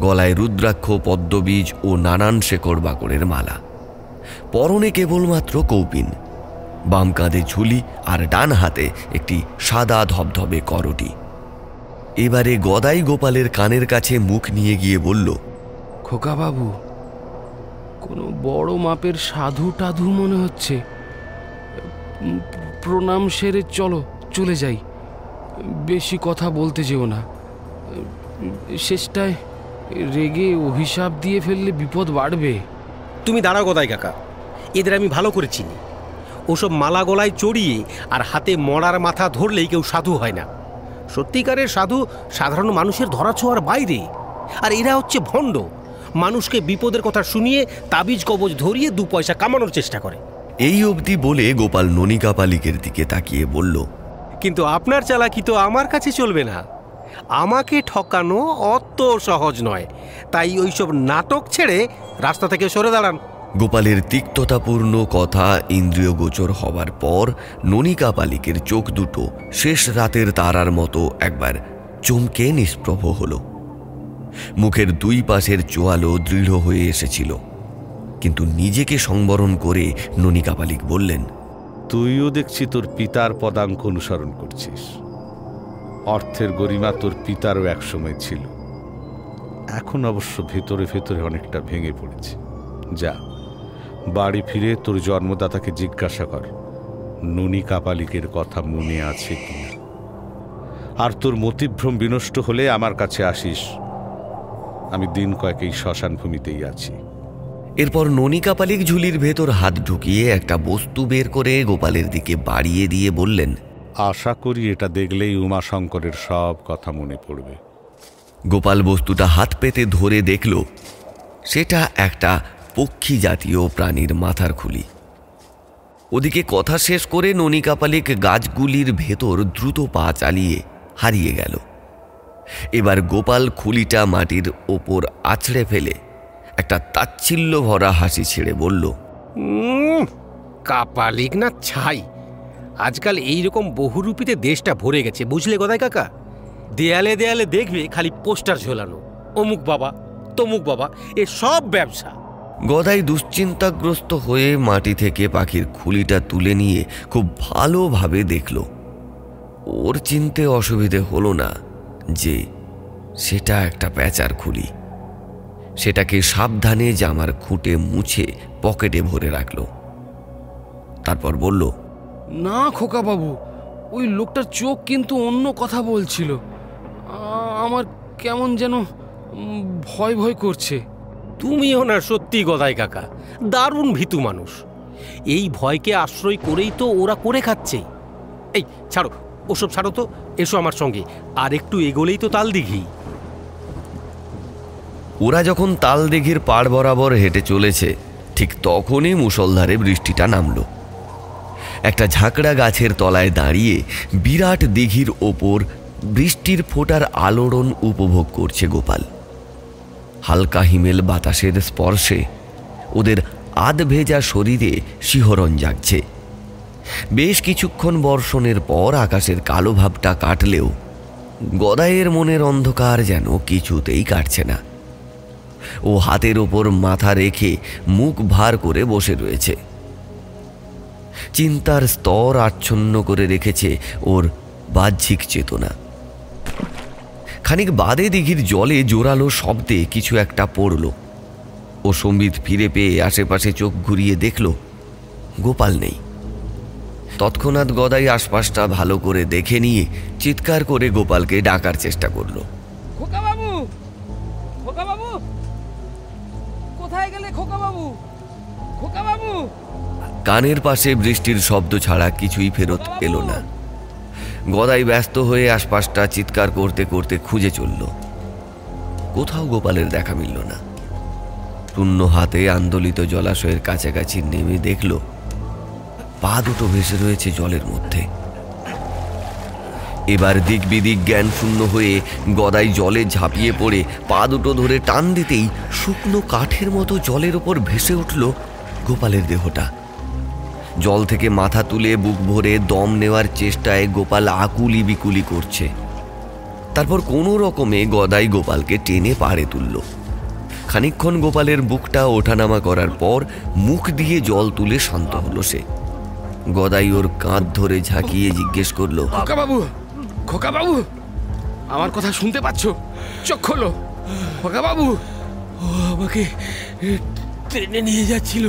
গলায় রুদ্রাক্ষ, পদ্মবীজ ও নানান শেকড় বাকড়ের মালা, পরনে কেবলমাত্র কৌপিন, বাম কাঁধে ঝুলি আর ডান হাতে একটি সাদা ধবধবে করটি। এবারে গদাই গোপালের কানের কাছে মুখ নিয়ে গিয়ে বলল, খোকা বাবু, কোনো বড় মাপের সাধু টাধু মনে হচ্ছে। প্রণাম সেরে চলে যাই, বেশি কথা বলতে যেও না, শেষটায় রেগে অভিশাপ দিয়ে ফেললে বিপদ বাড়বে। তুমি দাঁড়াও গদাই কাকা, এদের আমি ভালো করে চিনি। ওসব মালা গলায় চড়িয়ে আর হাতে মরার মাথা ধরলেই কেউ সাধু হয় না। সত্যিকারের সাধু সাধারণ মানুষের ধরাছোঁয়ার বাইরে, আর এরা হচ্ছে ভণ্ড। মানুষকে বিপদের কথা শুনিয়ে তাবিজ কবজ ধরিয়ে 2 পয়সা কামানোর চেষ্টা করে। এই অবধি বলে গোপাল ননিকা পালিকের দিকে তাকিয়ে বলল, কিন্তু আপনার চালাকি তো আমার কাছে চলবে না। আমাকে ঠকানো অত সহজ নয়, তাই ওইসব নাটক ছেড়ে রাস্তা থেকে সরে দাঁড়ান। গোপালের তিক্ততাপূর্ণ কথা ইন্দ্রিয় গোচর হবার পর ননিকা পালিকের চোখ দুটো শেষ রাতের তারার মতো একবার চমকে নিষ্প্রভ হল। মুখের 2 পাশের চোয়ালো দৃঢ় হয়ে এসেছিল, কিন্তু নিজেকে সংবরণ করে ননিকা পালিক বললেন, তুইও দেখছি তোর পিতার পদাঙ্ক অনুসরণ করছিস। অর্থের গরিমা তোর পিতারও একসময় ছিল, এখন অবশ্য ভেতরে ভেতরে অনেকটা ভেঙে পড়েছে। যা, বাড়ি ফিরে তোর জন্মদাতাকে জিজ্ঞাসা কর ননিকা পালিকের কথা মনে আছে কিনা। আর তোর মতিভ্রম বিনষ্ট হলে আমার কাছে আসিস, আমি দিন কয়েক এই শ্মশান ভূমিতেই আছি। এরপর ননিকা পালিক ঝুলির ভেতর হাত ঢুকিয়ে একটা বস্তু বের করে গোপালের দিকে বাড়িয়ে দিয়ে বললেন, আশা করি এটা দেখলেই উমাশঙ্করের সব কথা মনে পড়বে। গোপাল বস্তুটা হাত পেতে ধরে দেখল সেটা একটা পক্ষী জাতীয় প্রাণীর মাথার খুলি। ওদিকে কথা শেষ করে ননিকা পালিক গাছগুলির ভেতর দ্রুত পা চালিয়ে হারিয়ে গেল। এবার গোপাল খুলিটা মাটির ওপর আছড়ে ফেলে একটা তাচ্ছিল্য ভরা হাসি ছেড়ে বলল, কাপালিক না ছাই, আজকাল এইরকম বহুরূপীতে দেশটা ভরে গেছে, বুঝলে গদাই কাকা? দেয়ালে দেয়ালে দেখবে খালি পোস্টার ঝোলানো, অমুক বাবা তমুক বাবা, এ সব ব্যবসা। গদাই দুশ্চিন্তাগ্রস্ত হয়ে মাটি থেকে পাখির খুলিটা তুলে নিয়ে খুব ভালোভাবে দেখল। ওর চিনতে অসুবিধে হলো না যে সেটা একটা প্যাঁচার খুলি। সেটাকে সাবধানে জামার খুঁটে মুছে পকেটে ভরে রাখল। তারপর বলল, না খোকা বাবু, ওই লোকটার চোখ কিন্তু অন্য কথা বলছিল। আমার কেমন যেন ভয় ভয় করছে। তুমিও না সত্যি গদাই কাকা দারুণ ভীতু মানুষ। এই ভয়কে আশ্রয় করেই তো ওরা করে খাচ্ছে। এই ছাড়ো, ওসব ছাড়ো তো, এসো আমার সঙ্গে, আর একটু এগোলেই তো তালদিঘি। ওরা যখন তালদিঘির পাড় বরাবর হেঁটে চলেছে, ঠিক তখনই মুষলধারে বৃষ্টিটা নামল। একটা ঝাঁকড়া গাছের তলায় দাঁড়িয়ে বিরাট দিঘির ওপর বৃষ্টির ফোঁটার আলোড়ন উপভোগ করছে গোপাল। হালকা হিমেল বাতাসের স্পর্শে ওদের আধ ভেজা শরীরে শিহরণ জাগছে। বেশ কিছুক্ষণ বর্ষণের পর আকাশের কালো ভাবটা কাটলেও গদাইয়ের মনের অন্ধকার যেন কিছুতেই কাটছে না। ও হাতের ওপর মাথা রেখে মুখ ভার করে বসে রয়েছে। চিন্তার স্তর আচ্ছন্ন করে রেখেছে ওর বাহ্যিক চেতনা। খানিক বাদে দিঘির জলে জোরালো শব্দে কিছু একটা পড়ল। ও সম্বিত ফিরে পেয়ে আশেপাশে চোখ ঘুরিয়ে দেখল গোপাল নেই। তৎক্ষণাৎ গদাই আশপাশটা ভালো করে দেখে নিয়ে চিৎকার করে গোপালকে ডাকার চেষ্টা করল। খোকা বাবু, খোকা বাবু, কোথায় গেলে খোকা বাবু? খোকা বাবু! কানের পাশে বৃষ্টির শব্দ ছাড়া কিছুই ফেরত এলো না। গদাই ব্যস্ত হয়ে আশপাশটা চিৎকার করতে করতে খুঁজে চলল। কোথাও গোপালের দেখা মিলল না। শূন্য হাতে আন্দোলিত জলাশয়ের কাছাকাছি নেমে দেখল পা দুটো ভেসে রয়েছে জলের মধ্যে। এবার দিক বিদিক জ্ঞান শূন্য হয়ে গদাই জলে ঝাঁপিয়ে পড়ে পা দুটো ধরে টান দিতেই শুকনো কাঠের মতো জলের ওপর ভেসে উঠল গোপালের দেহটা। জল থেকে মাথা তুলে বুক ভরে দম নেওয়ার চেষ্টায় গোপাল আকুলি বিকুলি করছে। তারপর কোনো রকমে গদাই গোপালকে টেনে পাড়ে তুলল। খানিকক্ষণ গোপালের বুকটা ওঠানামা করার পর মুখ দিয়ে জল তুলে শান্ত হলো সে। গদাই ওর কাঁধ ধরে ঝাঁকিয়ে জিজ্ঞেস করলো, খোকা বাবু, খোকা বাবু, আমার কথা শুনতে পাচ্ছ? চোখ খোলো খোকা বাবু। ও আমাকে ট্রেনে নিয়ে যাচ্ছিল,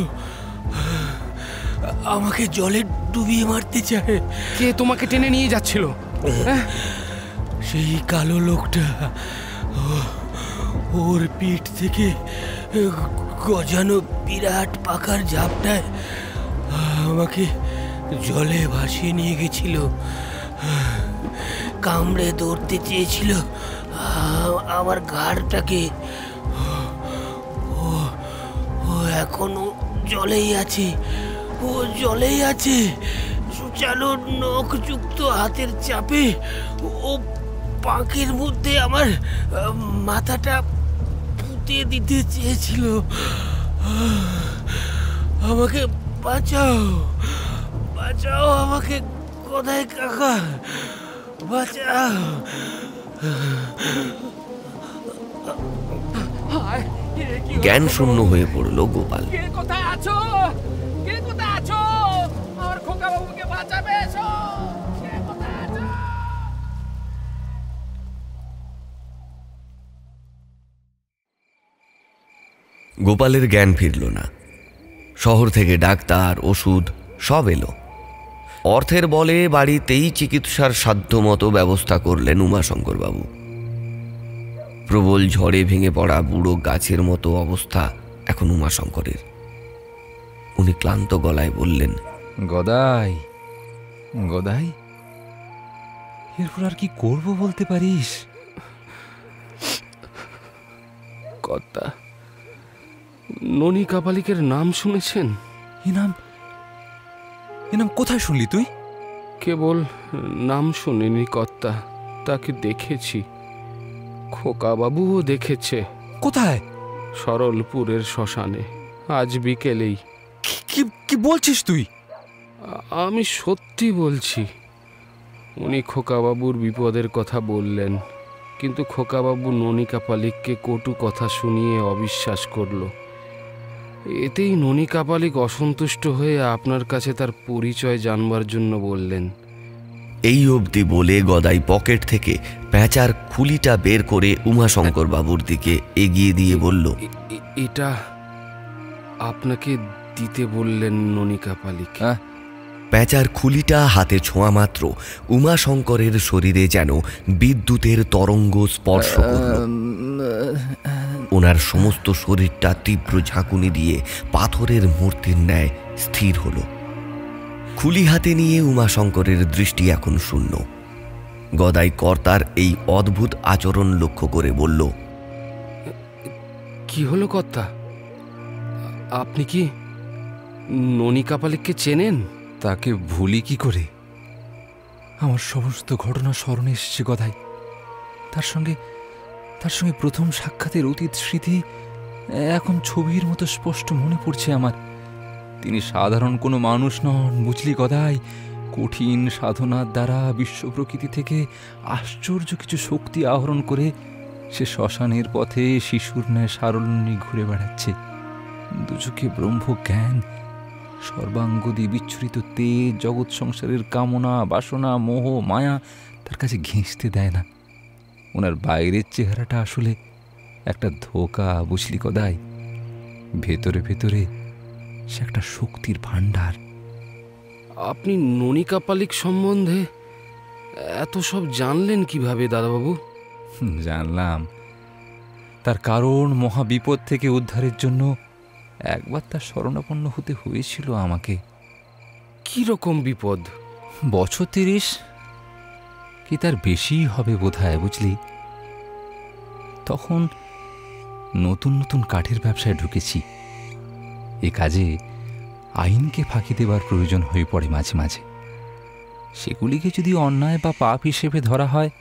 আমাকে জলে ডুবিয়ে মারতে চায়। কে তোমাকে টেনে নিয়ে যাচ্ছিল? সেই কালো লোকটা। ওর পিঠ থেকে গজানো বিরাট পাকার ঝাপটায় আমাকে জলে ভাসিয়ে নিয়ে গেছিল। কামড়ে ধরতে চেয়েছিল আমার ঘাড়টাকে। ও এখনো জলেই আছে, ও জলেই আছে। সুচালো নখযুক্ত হাতের চাপে ও পাঁকের মধ্যে আমার মাথাটা পুঁতে দিতে চেয়েছিল। আমাকে বাঁচাও, বাঁচাও আমাকে গদাই কাকা, বাঁচাও। জ্ঞান শূন্য হয়ে পড়ল গোপাল। কে কোথায় আছো? কে কোথায় আছো? আমার খোকা বাবুকে বাঁচাবে, এসো। কে কোথায় আছো? গোপালের জ্ঞান ফিরল না। শহর থেকে ডাক্তার, ওষুধ সব এলো। অর্থের বলে বাড়িতেই চিকিৎসার সাধ্যমতো ব্যবস্থা করলেন উমাশঙ্কর বাবু। প্রবল ঝড়ে ভেঙে পড়া বুড়ো গাছের মতো অবস্থা এখন উমাশঙ্করের। উনি ক্লান্ত গলায় বললেন, গদাই, গদাই, এরপর আর কি করব বলতে পারিস? কর্তা, ননী কাপালিকের নাম শুনেছেন? এ নাম কোথায় শুনলি তুই? কেবল নাম শুনিনি কর্তা, তাকে দেখেছি। খোকা বাবুও দেখেছে। কোথায়? সরলপুরের শ্মশানে আজ বিকেলেই। কি বলছিস তুই? আমি সত্যি বলছি। উনি খোকাবাবুর বিপদের কথা বললেন, কিন্তু খোকাবাবু ননী কাপালিককে কটু কথা শুনিয়ে অবিশ্বাস করল। এতেই ননী কাপালিক অসন্তুষ্ট হয়ে আপনার কাছে তার পরিচয় জানবার জন্য বললেন। এই অবধি বলে গদাই পকেট থেকে প্যাঁচার খুলিটা বের করে উমাশঙ্কর বাবুর দিকে এগিয়ে দিয়ে বলল, এটা আপনাকে দিতে বললেন ননী কাপালিক। প্যাঁচার খুলিটা হাতে ছোঁয়া মাত্র উমাশঙ্করের শরীরে যেন বিদ্যুতের তরঙ্গ স্পর্শ করল। ওনার সমস্ত শরীরটা তীব্র ঝাঁকুনি দিয়ে পাথরের মূর্তির ন্যায় স্থির হল। খুলি হাতে নিয়ে উমাশঙ্করের দৃষ্টি এখন শূন্য। গদাই কর্তার এই অদ্ভুত আচরণ লক্ষ্য করে বলল, কি হলো কর্তা? আপনি কি ননী কাপালিককে চেনেন? তাকে ভুলি কি করে? আমার সমস্ত ঘটনা স্মরণে এসেছে গদাই। তার সঙ্গে প্রথম সাক্ষাতের অতীত স্মৃতি এখন ছবির মতো স্পষ্ট মনে পড়ছে আমার। তিনি সাধারণ কোনো মানুষ নন, বুঝলি গদাই। কঠিন সাধনার দ্বারা বিশ্ব প্রকৃতি থেকে আশ্চর্য কিছু শক্তি আহরণ করে সে শ্মশানের পথে শিশুর ন্যায় সারণ্যে ঘুরে বেড়াচ্ছে। দুচোখে ব্রহ্ম জ্ঞান, সর্বাঙ্গদি বিচ্ছুরিত তেজ, জগৎ সংসারের কামনা, বাসনা, মোহ, মায়া তার কাছে ঘেঁষতে দেয় না। ওনার বাইরের চেহারাটা আসলে একটা ধোঁকা, বুঝলি গদাই। ভেতরে ভেতরে সে একটা শক্তির ভাণ্ডার। আপনি ননী কাপালিক সম্বন্ধে এত সব জানলেন কিভাবে দাদাবাবু? জানলাম, তার কারণ মহাবিপদ থেকে উদ্ধারের জন্য একবার তার শরণাপন্ন হতে হয়েছিল আমাকে। কি রকম বিপদ? বছর 30 কি তার বেশি হবে বোধহয়, বুঝলি। তখন নতুন নতুন কাঠের ব্যবসায় ঢুকেছি। এ কাজে আইনকে ফাঁকি দেবার প্রয়োজন হয়ে পড়ে মাঝে মাঝে। সেগুলিকে যদি অন্যায় বা পাপ হিসেবে ধরা হয়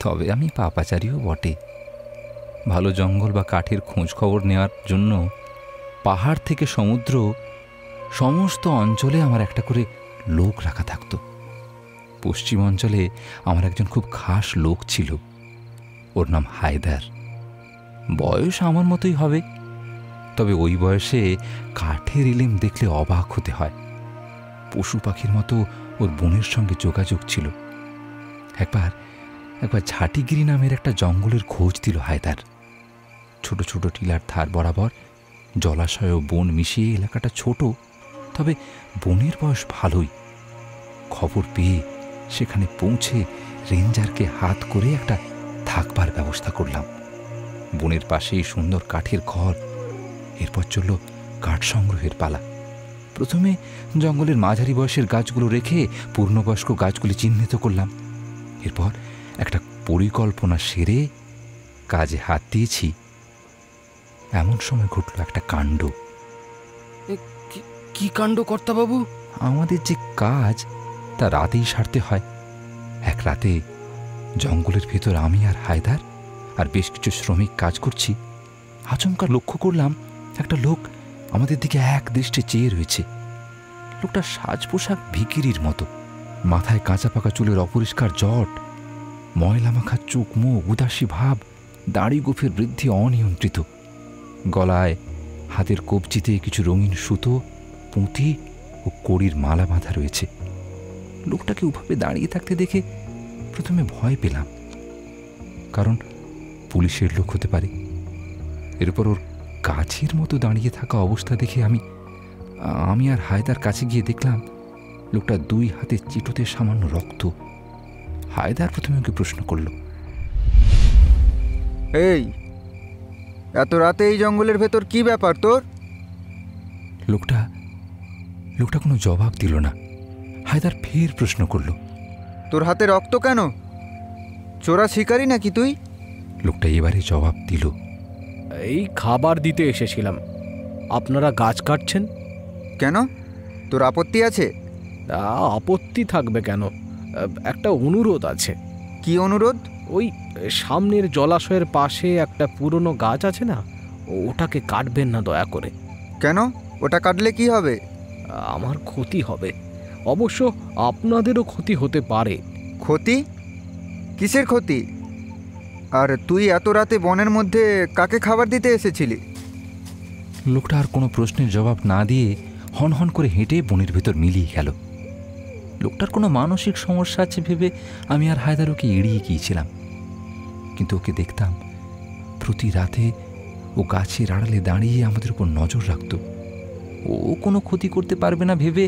তবে আমি পাপাচারীও বটে। ভালো জঙ্গল বা কাঠের খোঁজ খবর নেওয়ার জন্য পাহাড় থেকে সমুদ্র সমস্ত অঞ্চলে আমার একটা করে লোক রাখা থাকতো। পশ্চিম অঞ্চলে আমার একজন খুব খাস লোক ছিল, ওর নাম হায়দার। বয়স আমার মতোই হবে, তবে ওই বয়সে কাঠের ইলিম দেখলে অবাক হতে হয়। পশু পাখির মতো ওর বোনের সঙ্গে যোগাযোগ ছিল। একবার ঝাটিগিরি নামের একটা জঙ্গলের খোঁজ দিল হায়দার। ছোট ছোট টিলার ধার বরাবর জলাশয় ও বন মিশিয়ে এলাকাটা ছোট, তবে বনের বয়স ভালোই। খবর পেয়ে সেখানে পৌঁছে রেঞ্জারকে হাত করে একটা থাকবার ব্যবস্থা করলাম। বনের পাশেই সুন্দর কাঠের ঘর। এরপর চলল কাঠ সংগ্রহের পালা। প্রথমে জঙ্গলের মাঝারি বয়সের গাছগুলো রেখে পূর্ণবয়স্ক গাছগুলি চিহ্নিত করলাম। এরপর একটা পরিকল্পনা সেরে কাজে হাত দিয়েছি। এমন সময় ঘটল একটা কাণ্ড। কি কাণ্ড কর্তাবাবু? আমাদের যে কাজ তা রাতেই সারতে হয়। এক রাতে জঙ্গলের ভেতর আমি আর হায়দার আর বেশ কিছু শ্রমিক কাজ করছি। আচমকা লক্ষ্য করলাম একটা লোক আমাদের দিকে এক দৃষ্টে চেয়ে রয়েছে। লোকটা সাজ পোশাক ভিখিরির মতো, মাথায় কাঁচা পাকা চুলের অপরিষ্কার জট, ময়লা মাখা চোখ মুখ, উদাসী ভাব, দাড়ি গোফের বৃদ্ধি অনিয়ন্ত্রিত। গলায় হাতের কবজিতে কিছু রঙিন সুতো, পুঁতি ও কড়ির মালা বাঁধা রয়েছে। লোকটাকে ওভাবে দাঁড়িয়ে থাকতে দেখে প্রথমে ভয় পেলাম, কারণ পুলিশের লোক হতে পারে। এরপর ওর গাছের মতো দাঁড়িয়ে থাকা অবস্থা দেখে আমি আর হায়দার কাছে গিয়ে দেখলাম লোকটা দুই হাতে চিটোতে সামান্য রক্ত। হায়দার প্রথমে ওকে প্রশ্ন করল, এই এত রাতে এই জঙ্গলের ভেতর কি ব্যাপার তোর? লোকটা কোনো জবাব দিল না। হায়দার ফের প্রশ্ন করল, তোর হাতে রক্ত কেন? চোরা শিকারি নাকি তুই? লোকটা এবারে জবাব দিল, এই খাবার দিতে এসেছিলাম। আপনারা গাছ কাটছেন কেন? তোর আপত্তি আছে? আপত্তি থাকবে কেন? একটা অনুরোধ আছে। কি অনুরোধ? ওই সামনের জলাশয়ের পাশে একটা পুরনো গাছ আছে না, ওটাকে কাটবেন না দয়া করে। কেন? ওটা কাটলে কি হবে? আমার ক্ষতি হবে, অবশ্য আপনাদেরও ক্ষতি হতে পারে। ক্ষতি? কিসের ক্ষতি? আর তুই এত রাতে বনের মধ্যে কাকে খাবার দিতে এসেছিলি? লোকটা আর কোনো প্রশ্নের জবাব না দিয়ে হন হন করে হেঁটে বনের ভেতর মিলিয়ে গেল। লোকটার কোনো মানসিক সমস্যা আছে ভেবে আমি আর হায়দার ওকে এড়িয়ে গিয়েছিলাম। কিন্তু ওকে দেখতাম প্রতি রাতে ও গাছের আড়ালে দাঁড়িয়ে আমাদের উপর নজর রাখত। ও কোনো ক্ষতি করতে পারবে না ভেবে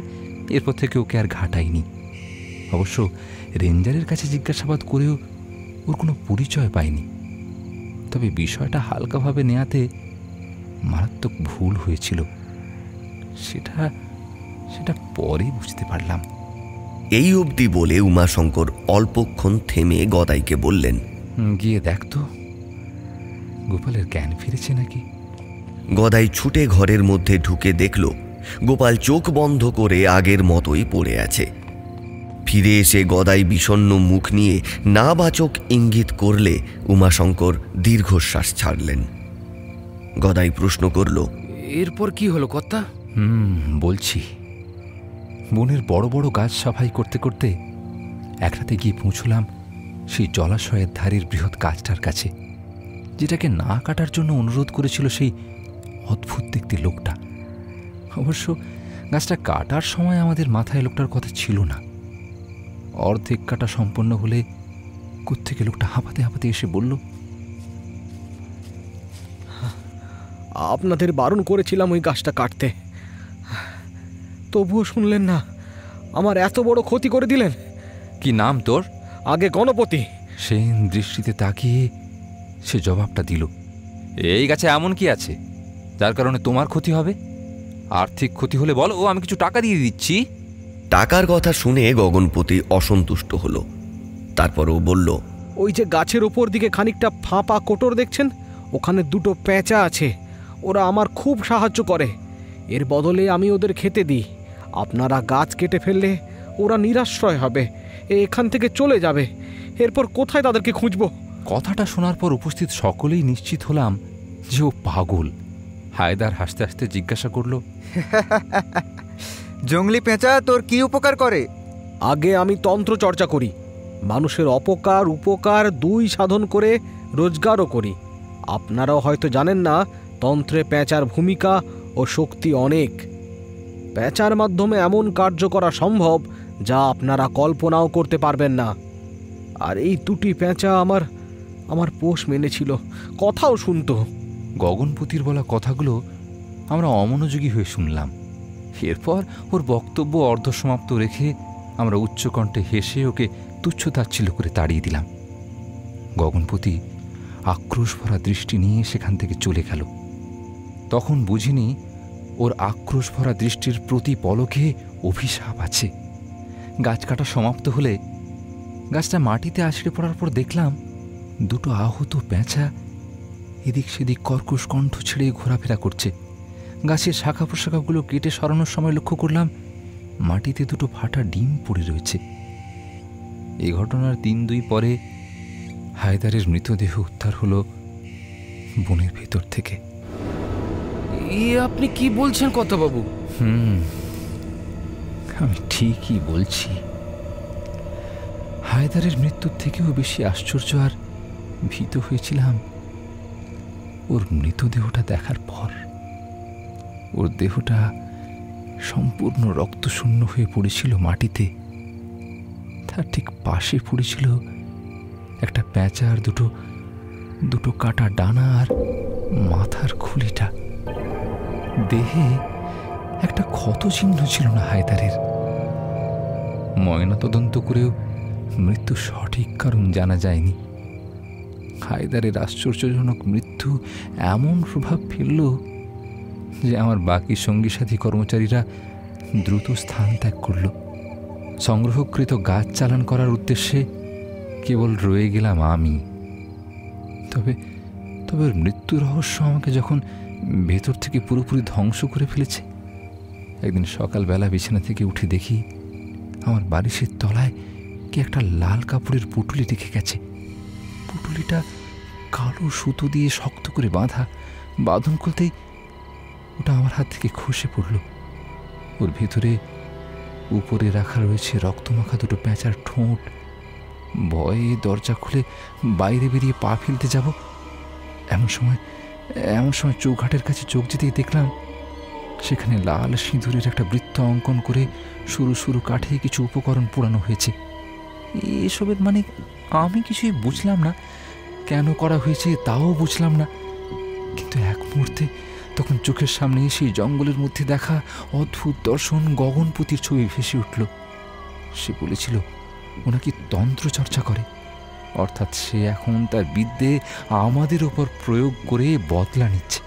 এরপর থেকে ওকে আর ঘাটাইনি। অবশ্য রেঞ্জারের কাছে জিজ্ঞাসাবাদ করেও ওর কোনো পরিচয় পাইনি। তবে বিষয়টা হালকাভাবে নেয়াতে মারাত্মক ভুল হয়েছিল, সেটা পরে বুঝতে পারলাম। এই অবধি বলে উমাশঙ্কর অল্পক্ষণ থেমে গদাইকে বললেন, গিয়ে দেখ তো গোপালের জ্ঞান ফিরেছে নাকি। গদাই ছুটে ঘরের মধ্যে ঢুকে দেখল গোপাল চোখ বন্ধ করে আগের মতোই পড়ে আছে। ফিরে এসে গদাই বিষণ্ণ মুখ নিয়ে নাবাচক ইঙ্গিত করলে উমাশঙ্কর দীর্ঘশ্বাস ছাড়লেন। গদাই প্রশ্ন করল, এরপর কি হলো কর্তা? বলছি। বনের বড় বড় গাছ সাফাই করতে করতে এক রাতে গিয়ে পৌঁছলাম সেই জলাশয়ের ধারের বৃহৎ গাছটার কাছে, যেটাকে না কাটার জন্য অনুরোধ করেছিল সেই অদ্ভুত দেখতে লোকটা। অবশ্য গাছটা কাটার সময় আমাদের মাথায় লোকটার কথা ছিল না। অর্ধেক কাটা সম্পন্ন হলে কোত্থেকে লোকটা হাঁপাতে হাঁপাতে এসে বলল, আপনাদের বারণ করেছিলাম ওই গাছটা কাটতে, তবুও শুনলেন না। আমার এত বড় ক্ষতি করে দিলেন। কি নাম তোর? আগে গণপতি। সেন দৃষ্টিতে তাকিয়ে সে জবাবটা দিল, এই গাছে এমন কি আছে যার কারণে তোমার ক্ষতি হবে? আর্থিক ক্ষতি হলে বলো, আমি কিছু টাকা দিয়ে দিচ্ছি। টাকার কথা শুনে গগনপতি অসন্তুষ্ট হল। তারপরও বলল, ওই যে গাছের ওপর দিকে খানিকটা ফাঁপা কোটর দেখছেন, ওখানে দুটো পেঁচা আছে। ওরা আমার খুব সাহায্য করে। এর বদলে আমি ওদের খেতে দিই। আপনারা গাছ কেটে ফেললে ওরা নিরাশ্রয় হবে, এখান থেকে চলে যাবে। এরপর কোথায় তাদেরকে খুঁজব? কথাটা শোনার পর উপস্থিত সকলেই নিশ্চিত হলাম যে ও পাগল। হায়দার হাসতে হাসতে জিজ্ঞাসা করল, জঙ্গলি পেঁচা তোর কি উপকার করে? আগে আমি তন্ত্র চর্চা করি, মানুষের অপকার উপকার দুই সাধন করে রোজগারও করি। আপনারাও হয়তো জানেন না, তন্ত্রে পেঁচার ভূমিকা ও শক্তি অনেক। পেঁচার মাধ্যমে এমন কার্য করা সম্ভব যা আপনারা কল্পনাও করতে পারবেন না। আর এই দুটি পেঁচা আমার পোষ মেনেছিল, কথাও শুনতো। গগনপতির বলা কথাগুলো আমরা অমনোযোগী হয়ে শুনলাম। এরপর ওর বক্তব্য অর্ধসমাপ্ত রেখে আমরা উচ্চকণ্ঠে হেসে ওকে তুচ্ছতাচ্ছিল্য করে তাড়িয়ে দিলাম। গগনপতি আক্রোশ ভরা দৃষ্টি নিয়ে সেখান থেকে চলে গেল। তখন বুঝিনি ওর আক্রোশ ভরা দৃষ্টির প্রতি পলকে অভিশাপ আছে। গাছ কাটা সমাপ্ত হলে গাছটা মাটিতে আছড়ে পড়ার পর দেখলাম দুটো আহত পেঁচা এদিক সেদিক কর্কশ কণ্ঠ ছেড়ে ঘোরাফেরা করছে। গাছের শাখা প্রশাখাগুলো কেটে সরানোর সময় লক্ষ্য করলাম মাটিতে দুটো ফাটা ডিম পড়ে রয়েছে। এই ঘটনার 3-2 পরে হায়দারের মৃতদেহ উদ্ধার হলো বনের ভেতর থেকে। আপনি কি বলছেন কর্তাবাবু? আমি ঠিকই বলছি। হায়দারের মৃত্যুর থেকেও বেশি আশ্চর্য আর ভীত হয়েছিলাম ওর মৃতদেহটা দেখার পর। ওর দেহটা সম্পূর্ণ রক্তশূন্য হয়ে পড়েছিল মাটিতে। তার ঠিক পাশে পড়েছিল একটা পেঁচার দুটো কাটা ডানা আর মাথার খুলিটা। দেহে একটা ক্ষত চিহ্ন ছিল না হায়দারের। ময়নাতদন্ত করেও মৃত্যুর সঠিক কারণ জানা যায়নি। হায়দারের আশ্চর্যজনক মৃত্যু এমন প্রভাব ফেলল যে আমার বাকি সঙ্গী সাথী কর্মচারীরা দ্রুত স্থান ত্যাগ করল। সংগ্রহকৃত গাছ চালান করার উদ্দেশ্যে কেবল রয়ে গেলাম আমি। তবে ওর মৃত্যু রহস্য আমাকে যখন ভেতর থেকে পুরোপুরি ধ্বংস করে ফেলেছে। একদিন সকালবেলা বিছানা থেকে উঠে দেখি আমার বালিশের তলায় কি একটা লাল কাপড়ের পুটুলি রেখে গেছে। পুটুলিটা কালো সুতো দিয়ে শক্ত করে বাঁধা। বাঁধন খুলতেই ওটা আমার হাত থেকে খসে পড়ল। ওর ভেতরে উপরে রাখা রয়েছে রক্তমাখা দুটো পেঁচার ঠোঁট। ভয়ে দরজা খুলে বাইরে বেরিয়ে পা ফেলতে যাব, এমন সময় চৌঘাটের কাছে চোখ যেতেই দেখলাম সেখানে লাল সিঁদুরের একটা বৃত্ত অঙ্কন করে সরু সরু কাঠে কিছু উপকরণ পোড়ানো হয়েছে। এসবের মানে আমি কিছুই বুঝলাম না, কেন করা হয়েছে তাও বুঝলাম না। কিন্তু এক মুহূর্তে তখন চোখের সামনে এসে জঙ্গলের মধ্যে দেখা অদ্ভুত দর্শন গগনপতির ছবি ভেসে উঠল। সে বলেছিল ও নাকি তন্ত্র চর্চা করে, অর্থাৎ সে এখন তার বিদ্যে আমাদের ওপর প্রয়োগ করে বদলা নিচ্ছে।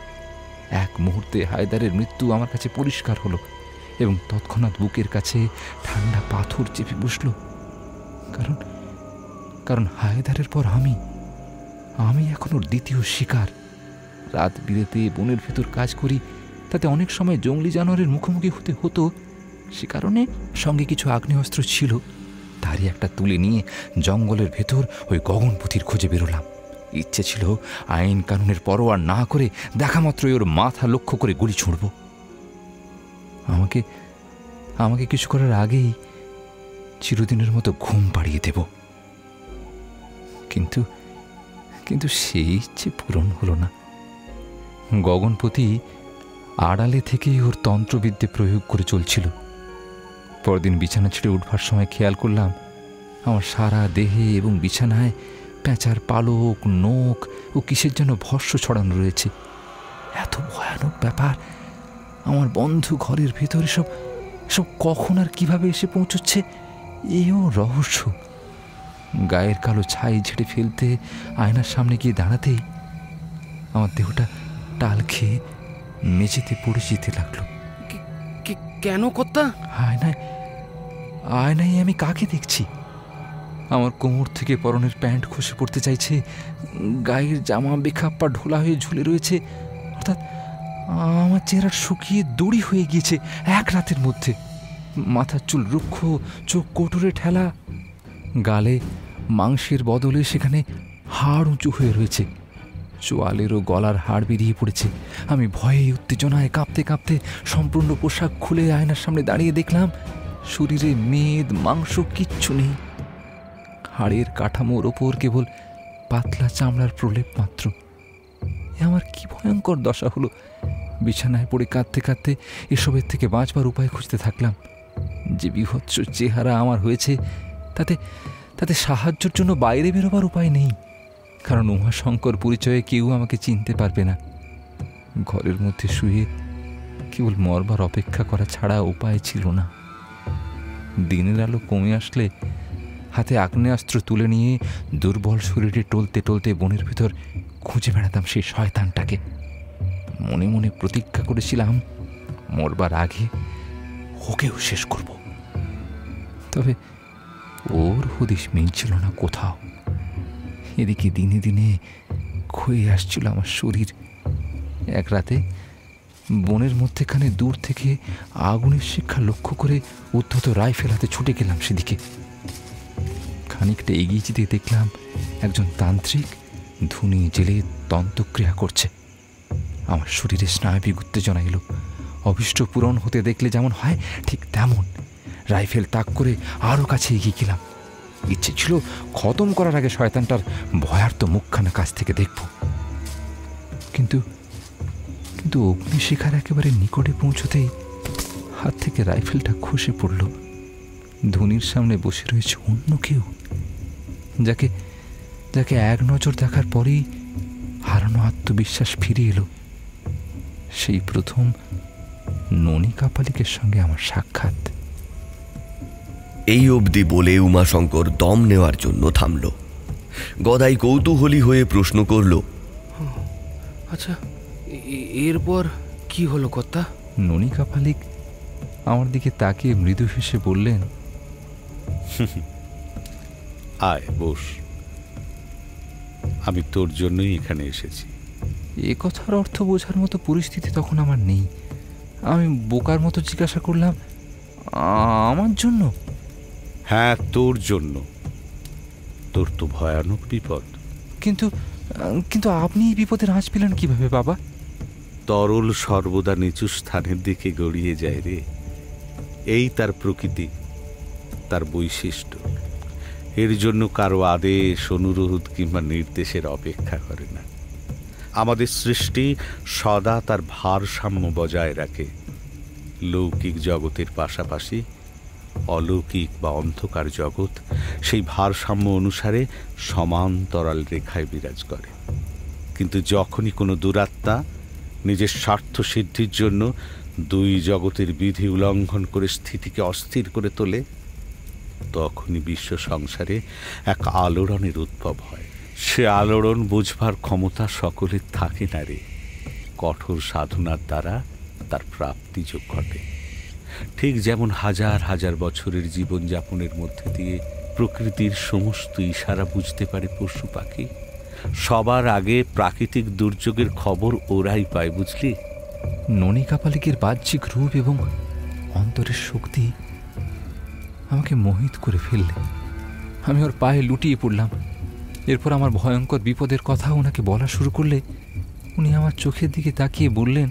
এক মুহূর্তে হায়দারের মৃত্যু আমার কাছে পরিষ্কার হলো এবং তৎক্ষণাৎ বুকের কাছে ঠান্ডা পাথর চেপে বসল। কারণ হায়দারের পর আমি এখন ওর দ্বিতীয় শিকার। রাত বিরেতে বনের ভেতর কাজ করি, তাতে অনেক সময় জঙ্গলি জানোয়ারের মুখোমুখি হতে হতো। সে কারণে সঙ্গে কিছু আগ্নেয়াস্ত্র ছিল। তারই একটা তুলে নিয়ে জঙ্গলের ভেতর ওই গগনপতির খোঁজে বেরোলাম। ইচ্ছে ছিল আইন কানুনের পরোয়া না করে দেখা মাত্রই ওর মাথা লক্ষ্য করে গুলি ছুঁড়ব। আমাকে কিছু করার আগেই চিরদিনের মতো ঘুম পাড়িয়ে দেব। কিন্তু সেই ইচ্ছে পূরণ হলো না। গগনপতি আড়ালে থেকেই ওর তন্ত্রবিদ্যে প্রয়োগ করে চলছিল। পরদিন বিছানা ছেড়ে উঠবার সময় খেয়াল করলাম আমার সারা দেহে এবং বিছানায় পেঁচার পালক, নোখ ও কিসের যেন ভস্য ছড়ানো রয়েছে। এত ভয়ানক ব্যাপার আমার বন্ধ ঘরের ভেতরে সব কখন আর কিভাবে এসে পৌঁছচ্ছে, এও রহস্য। গায়ের কালো ছাই ঝেড়ে ফেলতে আয়নার সামনে গিয়ে দাঁড়াতেই আমার দেহটা টাল খেয়ে মেঝেতে পড়ে যেতে লাগলো। কেন কর্তা? আয়নায় আমি কাকে দেখছি? আমার কোমর থেকে পরনের প্যান্ট খসে পড়তে চাইছে, গায়ের জামা বেখাপ্পা ঢোলা হয়ে ঝুলে রয়েছে, অর্থাৎ আমার চেহারা শুকিয়ে দড়ি হয়ে গিয়েছে এক রাতের মধ্যে। মাথার চুল রুক্ষ, চোখ কোটরে ঠেলা, গালে মাংসের বদলে সেখানে হাড় উঁচু হয়ে রয়েছে। চোয়ালেরও গলার হাড় বেরিয়ে পড়েছে। আমি ভয়ে উত্তেজনায় কাঁপতে কাঁপতে সম্পূর্ণ পোশাক খুলে আয়নার সামনে দাঁড়িয়ে দেখলাম শরীরে মেদ মাংস কিচ্ছু নেই। হাড়ের কাঠামোর ওপর কেবল পাতলা চামড়ার প্রলেপ মাত্র। এ আমার কি ভয়ঙ্কর দশা হলো! বিছানায় পড়ে কাঁদতে কাঁদতে এসবের থেকে বাঁচবার উপায় খুঁজতে থাকলাম। যে বিভৎস চেহারা আমার হয়েছে তাতে তাতে সাহায্যের জন্য বাইরে বেরোবার উপায় নেই, কারণ উমাশঙ্কর পরিচয়ে কেউ আমাকে চিনতে পারবে না। ঘরের মধ্যে শুয়ে কেবল মরবার অপেক্ষা করা ছাড়া উপায় ছিল না। দিনের আলো কমে আসলে হাতে আগ্নেয়াস্ত্র তুলে নিয়ে দুর্বল শরীরে টলতে টলতে বনের ভিতর খুঁজে বেড়াতাম সেই শয়তানটাকে। মনে মনে প্রতিজ্ঞা করেছিলাম মরবার আগে ওকেও শেষ করব। তবে ওর হদিশ মিলছিল না কোথাও। এদিকে দিনে দিনে ক্ষয়ে আসছিল আমার শরীর। এক রাতে বনের মধ্যেখানে দূর থেকে আগুনের শিক্ষা লক্ষ্য করে উদ্ধত রাইফেল হাতে ছুটে গেলাম সেদিকে। খানিকটা এগিয়ে যেতে দেখলাম একজন তান্ত্রিক ধুনি জেলে তন্ত্রক্রিয়া করছে। আমার শরীরে স্নায়বিক উত্তেজনা এলো। অভীষ্ট পূরণ হতে দেখলে যেমন হয় ঠিক তেমন। রাইফেল তাক করে আরও কাছে এগিয়ে গেলাম। ইচ্ছে ছিল খতম করার আগে শয়তানটার ভয়ার্ত মুখখানা কাছ থেকে দেখব। কিন্তু কিন্তু অগ্নিশিখার একেবারে নিকটে পৌঁছতেই হাত থেকে রাইফেলটা খসে পড়ল। ধুনির সামনে বসে রয়েছে অন্য কেউ, যাকে যাকে এক নজর দেখার পরেই হারানো আত্মবিশ্বাস ফিরে এলো। সেই প্রথম ননী কাপালিকের সঙ্গে আমার সাক্ষাৎ। এই অবধি বলে উমাশঙ্কর দম নেওয়ার জন্য থামল। গদাই কৌতূহলী হয়ে প্রশ্ন করল, আচ্ছা এরপর কি হলো কর্তা? ননী কাপালিক আমার দিকে তাকিয়ে মৃদু হেসে বললেন, আয় বস, আমি তোর জন্যই এখানে এসেছি। এ কথার অর্থ বোঝার মতো পরিস্থিতি তখন আমার নেই। আমি বোকার মতো জিজ্ঞাসা করলাম, আমার জন্য? হ্যাঁ, তোর জন্য। তোর তো ভয়ানক বিপদ। কিন্তু কিন্তু আপনি এই বিপদের আঁচ পেলেন কিভাবে বাবা? তরল সর্বদা নিচু স্থানের দিকে গড়িয়ে যায় রে। এই তার প্রকৃতি, তার বৈশিষ্ট্য। এর জন্য কারো আদেশ, অনুরোধ কিংবা নির্দেশের অপেক্ষা করে না। আমাদের সৃষ্টি সদা তার ভারসাম্য বজায় রাখে। লৌকিক জগতের পাশাপাশি অলৌকিক বা অন্ধকার জগৎ সেই ভারসাম্য অনুসারে সমান্তরাল রেখায় বিরাজ করে। কিন্তু যখনই কোনো দুরাত্মা নিজের স্বার্থ সিদ্ধির জন্য দুই জগতের বিধি উল্লঙ্ঘন করে স্থিতিকে অস্থির করে তোলে, তখনই বিশ্ব সংসারে এক আলোড়নের উদ্ভব হয়। সে আলোড়ন বুঝবার ক্ষমতা সকলের থাকে না রে। কঠোর সাধনার দ্বারা তার প্রাপ্তিযোগ ঘটে। ঠিক যেমন হাজার হাজার বছরের জীবনযাপনের মধ্যে দিয়ে প্রকৃতির সমস্ত ইশারা বুঝতে পারে পশু পাখি, সবার আগে প্রাকৃতিক দুর্যোগের খবর ওরাই পায়, বুঝলি? ননী কাপালিকের বাহ্যিক রূপ এবং অন্তরের শক্তি আমাকে মোহিত করে ফেললে। আমি ওর পায়ে লুটিয়ে পড়লাম। এরপর আমার ভয়ঙ্কর বিপদের কথা ওনাকে বলা শুরু করলে উনি আমার চোখের দিকে তাকিয়ে বললেন,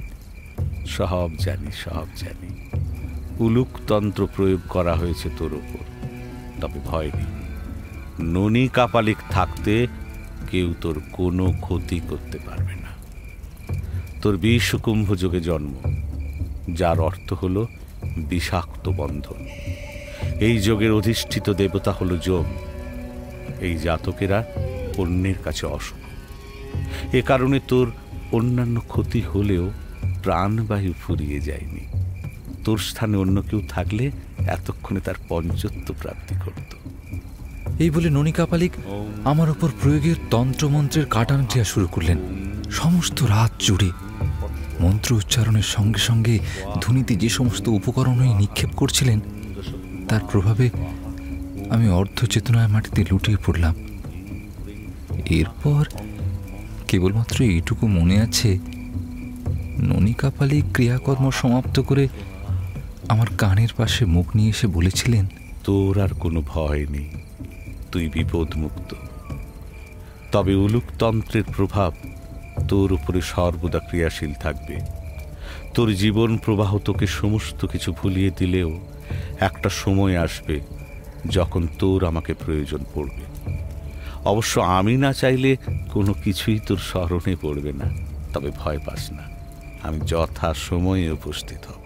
সব জানি, সব জানি। উলুকতন্ত্র প্রয়োগ করা হয়েছে তোর ওপর, তবে ভয় নেই। ননী কাপালিক থাকতে কেউ তোর কোনো ক্ষতি করতে পারবে না। তোর বিষকুম্ভ যোগে জন্ম, যার অর্থ হলো বিষাক্ত বন্ধন। এই যোগের অধিষ্ঠিত দেবতা হলো যম। এই জাতকেরা অন্যের কাছে অশুভ। এ কারণে তোর অন্যান্য ক্ষতি হলেও প্রাণবায়ু ফুরিয়ে যায়নি। তোর স্থানে অন্য কেউ থাকলে এতক্ষণে তার পঞ্চত্ব প্রাপ্তি করত। এই বলে ননী কাপালিক আমার উপর প্রয়োগের তন্ত্রমন্ত্রের কাটান ক্রিয়া শুরু করলেন। সমস্ত রাত জুড়ে মন্ত্র উচ্চারণের সঙ্গে সঙ্গে ধ্বনিতে যে সমস্ত উপকরণই নিক্ষেপ করছিলেন, তার প্রভাবে আমি অর্ধচেতনায় মাটিতে লুটিয়ে পড়লাম। এরপর কেবলমাত্র এইটুকু মনে আছে, ননী কাপালিক ক্রিয়াকর্ম সমাপ্ত করে আমার কানের পাশে মুখ নিয়ে এসে বলেছিলেন, তোর আর কোনো ভয় নেই, তুই বিপদমুক্ত। তবে উলুকতন্ত্রের প্রভাব তোর উপরে সর্বদা ক্রিয়াশীল থাকবে। তোর জীবন প্রবাহ তোকে সমস্ত কিছু ভুলিয়ে দিলেও একটা সময় আসবে যখন তোর আমাকে প্রয়োজন পড়বে। অবশ্য আমি না চাইলে কোনো কিছুই তোর স্মরণে পড়বে না, তবে ভয় পাস না, আমি যথা সময়ে উপস্থিত হব।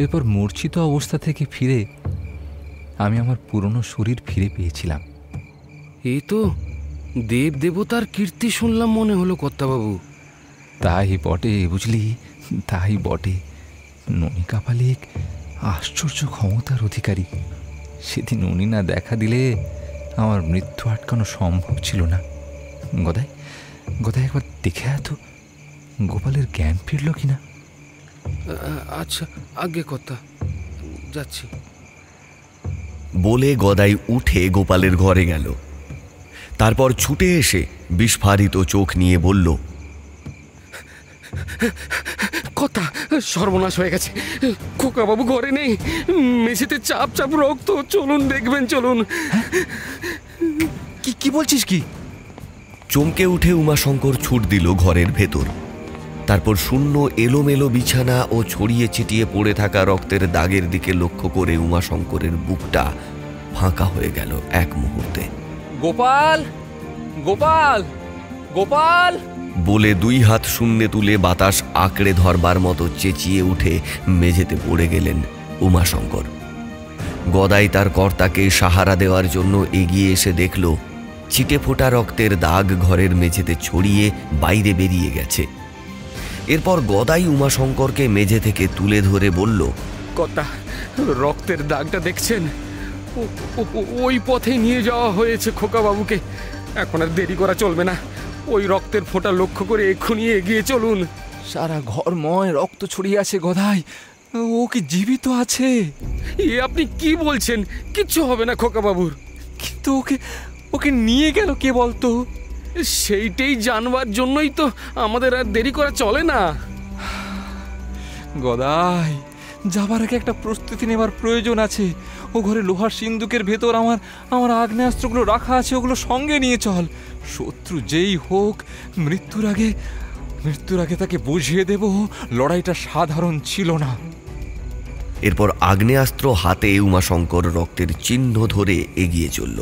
এরপর মূর্ছিত অবস্থা থেকে ফিরে আমি আমার পুরনো শরীর ফিরে পেয়েছিলাম। এই তো দেব দেবতার কীর্তি শুনলাম মনে হলো কর্তাবাবু। তাই বটে, বুঝলি, তাই বটে। ননী কাপালিক আশ্চর্য ক্ষমতার অধিকারী। সেদিন উনি না দেখা দিলে আমার মৃত্যু আটকানো সম্ভব ছিল না। গদাই গদাই একবার দেখে এত গোপালের জ্ঞান ফিরল কিনা। আচ্ছা আগে কর্তা, যাচ্ছি। বলে গদাই উঠে গোপালের ঘরে গেল। তারপর ছুটে এসে বিস্ফারিত চোখ নিয়ে বলল, কথা সর্বনাশ হয়ে গেছে, খোকাবাবু ঘরে নেই, মেঝেতে চাপ চাপ রক্ত, চলুন দেখবেন, চলুন। কি বলছিস কি? চমকে উঠে উমাশঙ্কর ছুট দিল ঘরের ভেতর। তারপর শূন্য এলোমেলো বিছানা ও ছড়িয়ে ছিটিয়ে পড়ে থাকা রক্তের দাগের দিকে লক্ষ্য করে উমাশঙ্করের বুকটা ফাঁকা হয়ে গেল এক মুহূর্তে। গোপাল, গোপাল, গোপাল বলে দুই হাত শূন্যে তুলে বাতাস আঁকড়ে ধরবার মতো চেঁচিয়ে উঠে মেঝেতে পড়ে গেলেন উমাশঙ্কর। গদাই তার কর্তাকে সাহারা দেওয়ার জন্য এগিয়ে এসে দেখল ছিটে ফোটা রক্তের দাগ ঘরের মেঝেতে ছড়িয়ে বাইরে বেরিয়ে গেছে। এরপর গদাই উমাশঙ্করকে মেঝে থেকে তুলে ধরে বলল, কর্তা, রক্তের দাগটা দেখছেন? ওই পথে নিয়ে যাওয়া হয়েছে খোকাবাবুকে। এখন আর দেরি করা চলবে না, ওই রক্তের ফোঁটা লক্ষ্য করে এক্ষুনি এগিয়ে চলুন। সারা ঘরময় রক্ত ছড়িয়ে আছে গদাই, ও কি জীবিত আছে? এ আপনি কি বলছেন? কিচ্ছু হবে না খোকাবাবুর। কিন্তু ওকে নিয়ে গেল কে বলতো? সেইটাই জানবার জন্যই তো আমাদের আর দেরি করা চলে না। গদাই, যাবার আগে একটা প্রস্তুতি নেবার প্রয়োজন আছে। ও ঘরে লোহার সিন্দুকের ভেতর আমার আগ্নেয়াস্ত্রগুলো রাখা আছে, ওগুলো সঙ্গে নিয়ে চল। শত্রু যেই হোক, মৃত্যুর আগে তাকে বুঝিয়ে দেব লড়াইটা সাধারণ ছিল না। এরপর আগ্নেয়াস্ত্র হাতে উমাশঙ্কর রক্তের চিহ্ন ধরে এগিয়ে চলল।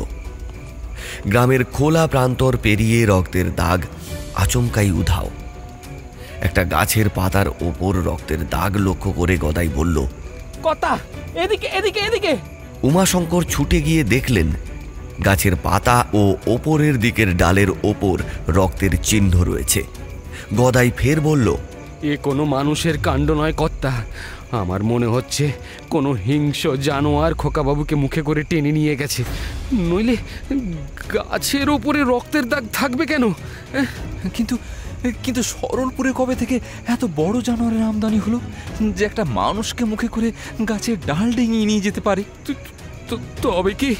গ্রামের খোলা প্রান্তর পেরিয়ে রক্তের দাগ আচমকাই উধাও। একটা গাছের পাতার ওপর রক্তের দাগ লক্ষ্য করে গদাই বলল, কর্তা, এদিকে এদিকে এদিকে। উমাশঙ্কর ছুটে গিয়ে দেখলেন গাছের পাতা ও ওপরের দিকের ডালের ওপর রক্তের চিহ্ন রয়েছে। গদাই ফের বলল, এ কোনো মানুষের কাণ্ড নয় কর্তা, আমার মনে হচ্ছে কোনো হিংস্র জানোয়ার খোকাবাবুকে মুখে করে টেনে নিয়ে গেছে, নইলে গাছের ওপরে রক্তের দাগ থাকবে কেন? কিন্তু সরলপুরে কবে থেকে এত বড় জানোয়ারের আমদানি হলো যে একটা মানুষকে মুখে করে গাছের ডাল ডিঙিয়ে নিয়ে যেতে পারে? তবে কি?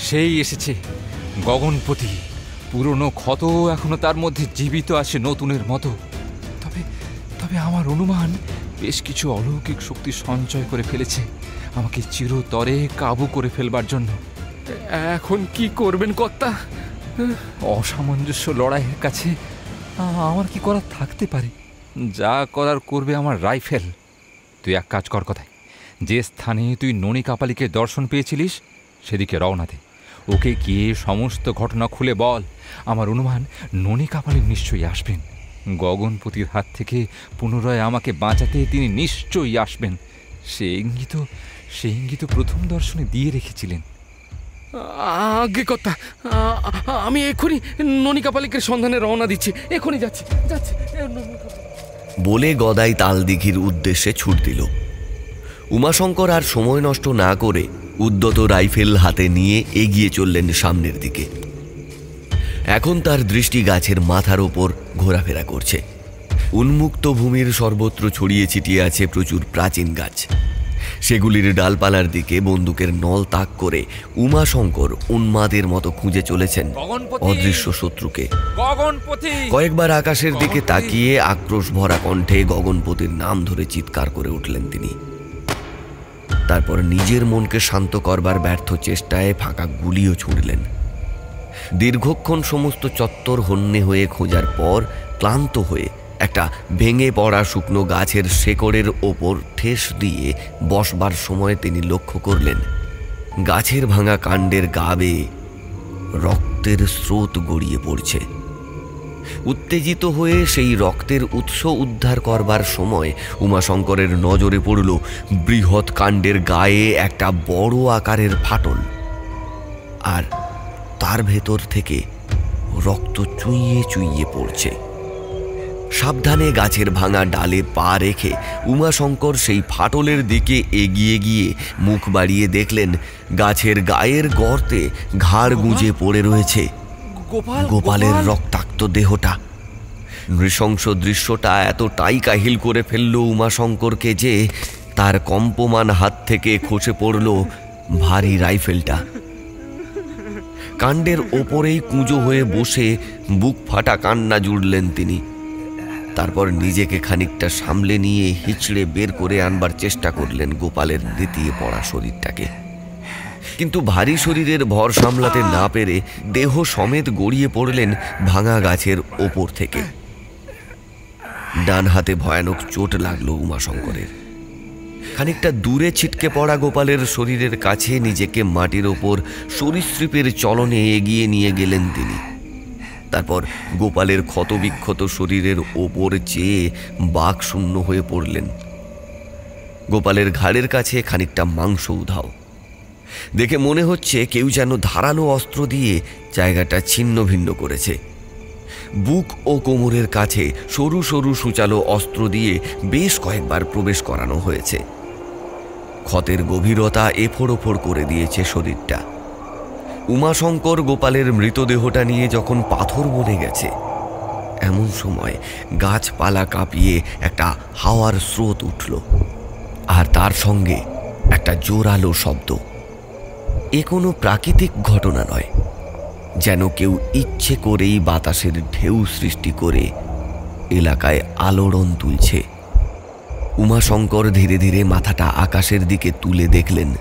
সেই এসেছে গগনপতি। পুরনো ক্ষত এখনো তার মধ্যে জীবিত আছে নতুনের মতো। তবে আমার অনুমান বেশ কিছু অলৌকিক শক্তি সঞ্চয় করে ফেলেছে আমাকে চিরতরে কাবু করে ফেলবার জন্য। এখন কি করবেন কর্তা? অসামঞ্জস্য লড়াইয়ের কাছে আমার কি করার থাকতে পারে? যা করার করবে আমার রাইফেল। তুই এক কাজ কর কথায়, যে স্থানে তুই ননী কাপালিকে দর্শন পেয়েছিলিস সেদিকে রওনা দে। ওকে গিয়ে সমস্ত ঘটনা খুলে বল। আমার অনুমান ননী কাপালি নিশ্চয়ই আসবেন। গগনপতির হাত থেকে পুনরায় আমাকে বাঁচাতে তিনি নিশ্চয়ই আসবেন। সে ইঙ্গিত প্রথম দর্শনে দিয়ে রেখেছিলেন। আগে কর্তা, আমি এক্ষুনি ননী কাপালিকের সন্ধানে রওনা দিচ্ছি, এক্ষুনি যাচ্ছি। বলে গদাই তালদিঘির উদ্দেশ্যে ছুট দিল। উমাশঙ্কর আর সময় নষ্ট না করে উদ্যত রাইফেল হাতে নিয়ে এগিয়ে চললেন সামনের দিকে। এখন তার দৃষ্টি গাছের মাথার ওপর ঘোরাফেরা করছে। উন্মুক্ত ভূমির সর্বত্র ছড়িয়ে ছিটিয়ে আছে প্রচুর প্রাচীন গাছ। সেগুলির ডালপালার দিকে বন্দুকের নল তাক করে উমাশঙ্কর উন্মাদের মতো খুঁজে চলেছেন অদৃশ্য শত্রুকে। কয়েকবার আকাশের দিকে তাকিয়ে আক্রোশ ভরা কণ্ঠে গগনপতির নাম ধরে চিৎকার করে উঠলেন তিনি। তারপর নিজের মনকে শান্ত করবার ব্যর্থ চেষ্টায় ফাঁকা গুলিও ছুঁড়লেন। দীর্ঘক্ষণ সমস্ত চত্বর হন্যে হয়ে খোঁজার পর ক্লান্ত হয়ে একটা ভেঙে পড়া শুকনো গাছের শেকড়ের ওপর ঠেস দিয়ে বসবার সময় তিনি লক্ষ্য করলেন গাছের ভাঙা কাণ্ডের গা বেয়ে রক্তের স্রোত গড়িয়ে পড়ছে। উত্তেজিত হয়ে সেই রক্তের উৎস উদ্ধার করবার সময় উমাশঙ্করের নজরে পড়ল বৃহৎ কাণ্ডের গায়ে একটা বড় আকারের ফাটল, আর তার ভেতর থেকে রক্ত চুইয়ে চুইয়ে পড়ছে। সাবধানে গাছের ভাঙা ডালে পা রেখে উমাশঙ্কর সেই ফাটলের দিকে এগিয়ে গিয়ে মুখ বাড়িয়ে দেখলেন গাছের গায়ের গর্তে ঘাড় গুঁজে পড়ে রয়েছে গোপালের রক্তাক্ত দেহটা। নৃশংস দৃশ্যটা এতটাই কাহিল করে ফেলল উমাশঙ্করকে যে তার কম্পমান হাত থেকে খসে পড়ল ভারী রাইফেলটা। কাণ্ডের ওপরেই কুঁজো হয়ে বসে বুক ফাটা কান্না জুড়লেন তিনি। তারপর নিজেকে খানিকটা সামলে নিয়ে হিচড়ে বের করে আনবার চেষ্টা করলেন গোপালের নেতিয়ে পড়া শরীরটাকে, কিন্তু ভারী শরীরের ভর সামলাতে না পেরে দেহ সমেত গড়িয়ে পড়লেন ভাঙা গাছের ওপর থেকে। ডান হাতে ভয়ানক চোট লাগলো উমাশঙ্করের। খানিকটা দূরে ছিটকে পড়া গোপালের শরীরের কাছে নিজেকে মাটির ওপর সরীসৃপের চলনে এগিয়ে নিয়ে গেলেন তিনি। তারপর গোপালের ক্ষতবিক্ষত শরীরের ওপর চেয়ে বাক শূন্য হয়ে পড়লেন। গোপালের ঘাড়ের কাছে খানিকটা মাংস উধাও, দেখে মনে হচ্ছে কেউ যেন ধারালো অস্ত্র দিয়ে জায়গাটা ছিন্ন ভিন্ন করেছে। বুক ও কোমরের কাছে সরু সরু সূচালো অস্ত্র দিয়ে বেশ কয়েকবার প্রবেশ করানো হয়েছে। ক্ষতের গভীরতা এফোড় ওফোড় করে দিয়েছে শরীরটা। উমাশঙ্কর গোপালের মৃতদেহটা নিয়ে যখন পাথর বনে গেছে, এমন সময় গাছপালা কাঁপিয়ে একটা হাওয়ার স্রোত উঠল, আর তার সঙ্গে একটা জোরালো শব্দ। এ কোনো প্রাকৃতিক ঘটনা নয়, যেন কেউ ইচ্ছে করেই বাতাসের ঢেউ সৃষ্টি করে এলাকায় আলোড়ন তুলছে। উমাশঙ্কর ধীরে ধীরে মাথাটা আকাশের দিকে তুলে দেখলেন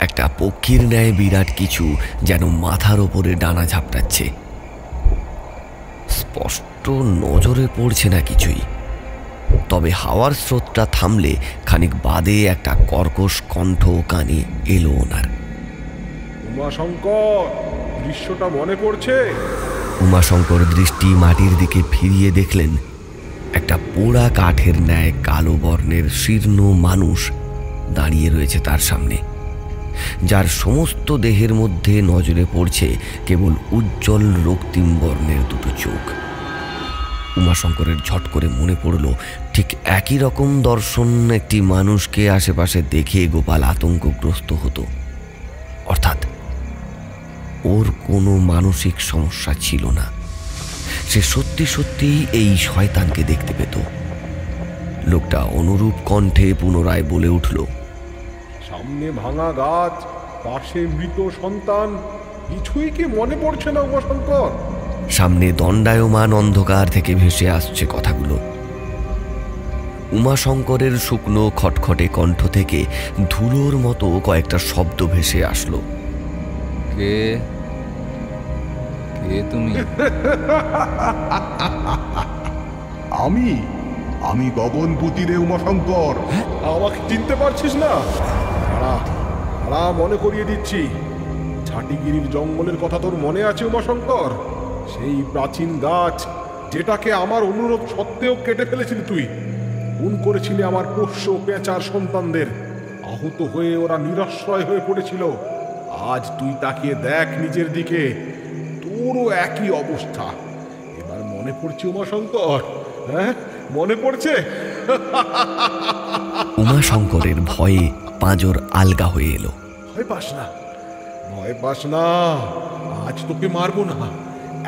একটা পক্ষীর ন্যায় বিরাট কিছু যেন মাথার ওপরে ডানা ঝাপটাচ্ছে। স্পষ্ট নজরে পড়ছে না কিছুই, তবে হাওয়ার স্রোতটা থামলে খানিক বাদে একটা কর্কশ কণ্ঠ কানে এলো ওনার। উমাশঙ্কর, দৃশ্যটা মনে পড়ছে? উমাশঙ্কর দৃষ্টি মাটির দিকে ফিরিয়ে দেখলেন একটা পোড়া কাঠের ন্যায় কালো বর্ণের শীর্ণ মানুষ দাঁড়িয়ে রয়েছে তার সামনে, যার সমস্ত দেহের মধ্যে নজরে পড়ছে কেবল উজ্জ্বল রক্তিম বর্ণের দুটো চোখ। উমাশঙ্করের ঝট করে মনে পড়ল ঠিক একই রকম দর্শন একটি মানুষকে আশেপাশে দেখে গোপাল আতঙ্কগ্রস্ত হতো। অর্থাৎ ওর কোনো মানসিক সমস্যা ছিল না, সে সত্যি সত্যিই এই শয়তানকে দেখতে পেত। লোকটা অনুরূপ কণ্ঠে পুনরায় বলে উঠল, সামনে ভাঙা গাছ, পাশে মৃত সন্তান, কিছুই কি মনে পড়ছে না উমাশঙ্কর? সামনে দণ্ডায়মান অন্ধকার থেকে ভেসে আসছে কথাগুলো। উমাশঙ্করের শুকনো খটখটে কণ্ঠ থেকে ধুলোর মতো কয়েকটা শব্দ ভেসে আসলো। কে কে তুমি? আমি গগনপতি রে উমাশঙ্কর। আমাকে চিনতে পারছিস না? দাঁড়া, মনে করিয়ে দিচ্ছি। ছাটিগিরির জঙ্গলের কথা তোর মনে আছে উমাশঙ্কর? সেই প্রাচীন গাছ যেটাকে আমার অনুরোধ সত্ত্বেও কেটে ফেলেছিলি তুই। খুন করেছিলি আমার পোষ্য পেঁচার সন্তানদের। আহত হয়ে ওরা নিরাশ্রয় হয়ে পড়েছিল। আজ তুই তাকিয়ে দেখ নিজের দিকে, তোরও একই অবস্থা। এবার মনে পড়ছে উমাশঙ্কর? হ্যাঁ, মনে পড়ছে? উমাশঙ্করের ভয়ে পাঁজর আলগা হয়ে এলো। ভয় পাস না, আজ তোকে মারবো না,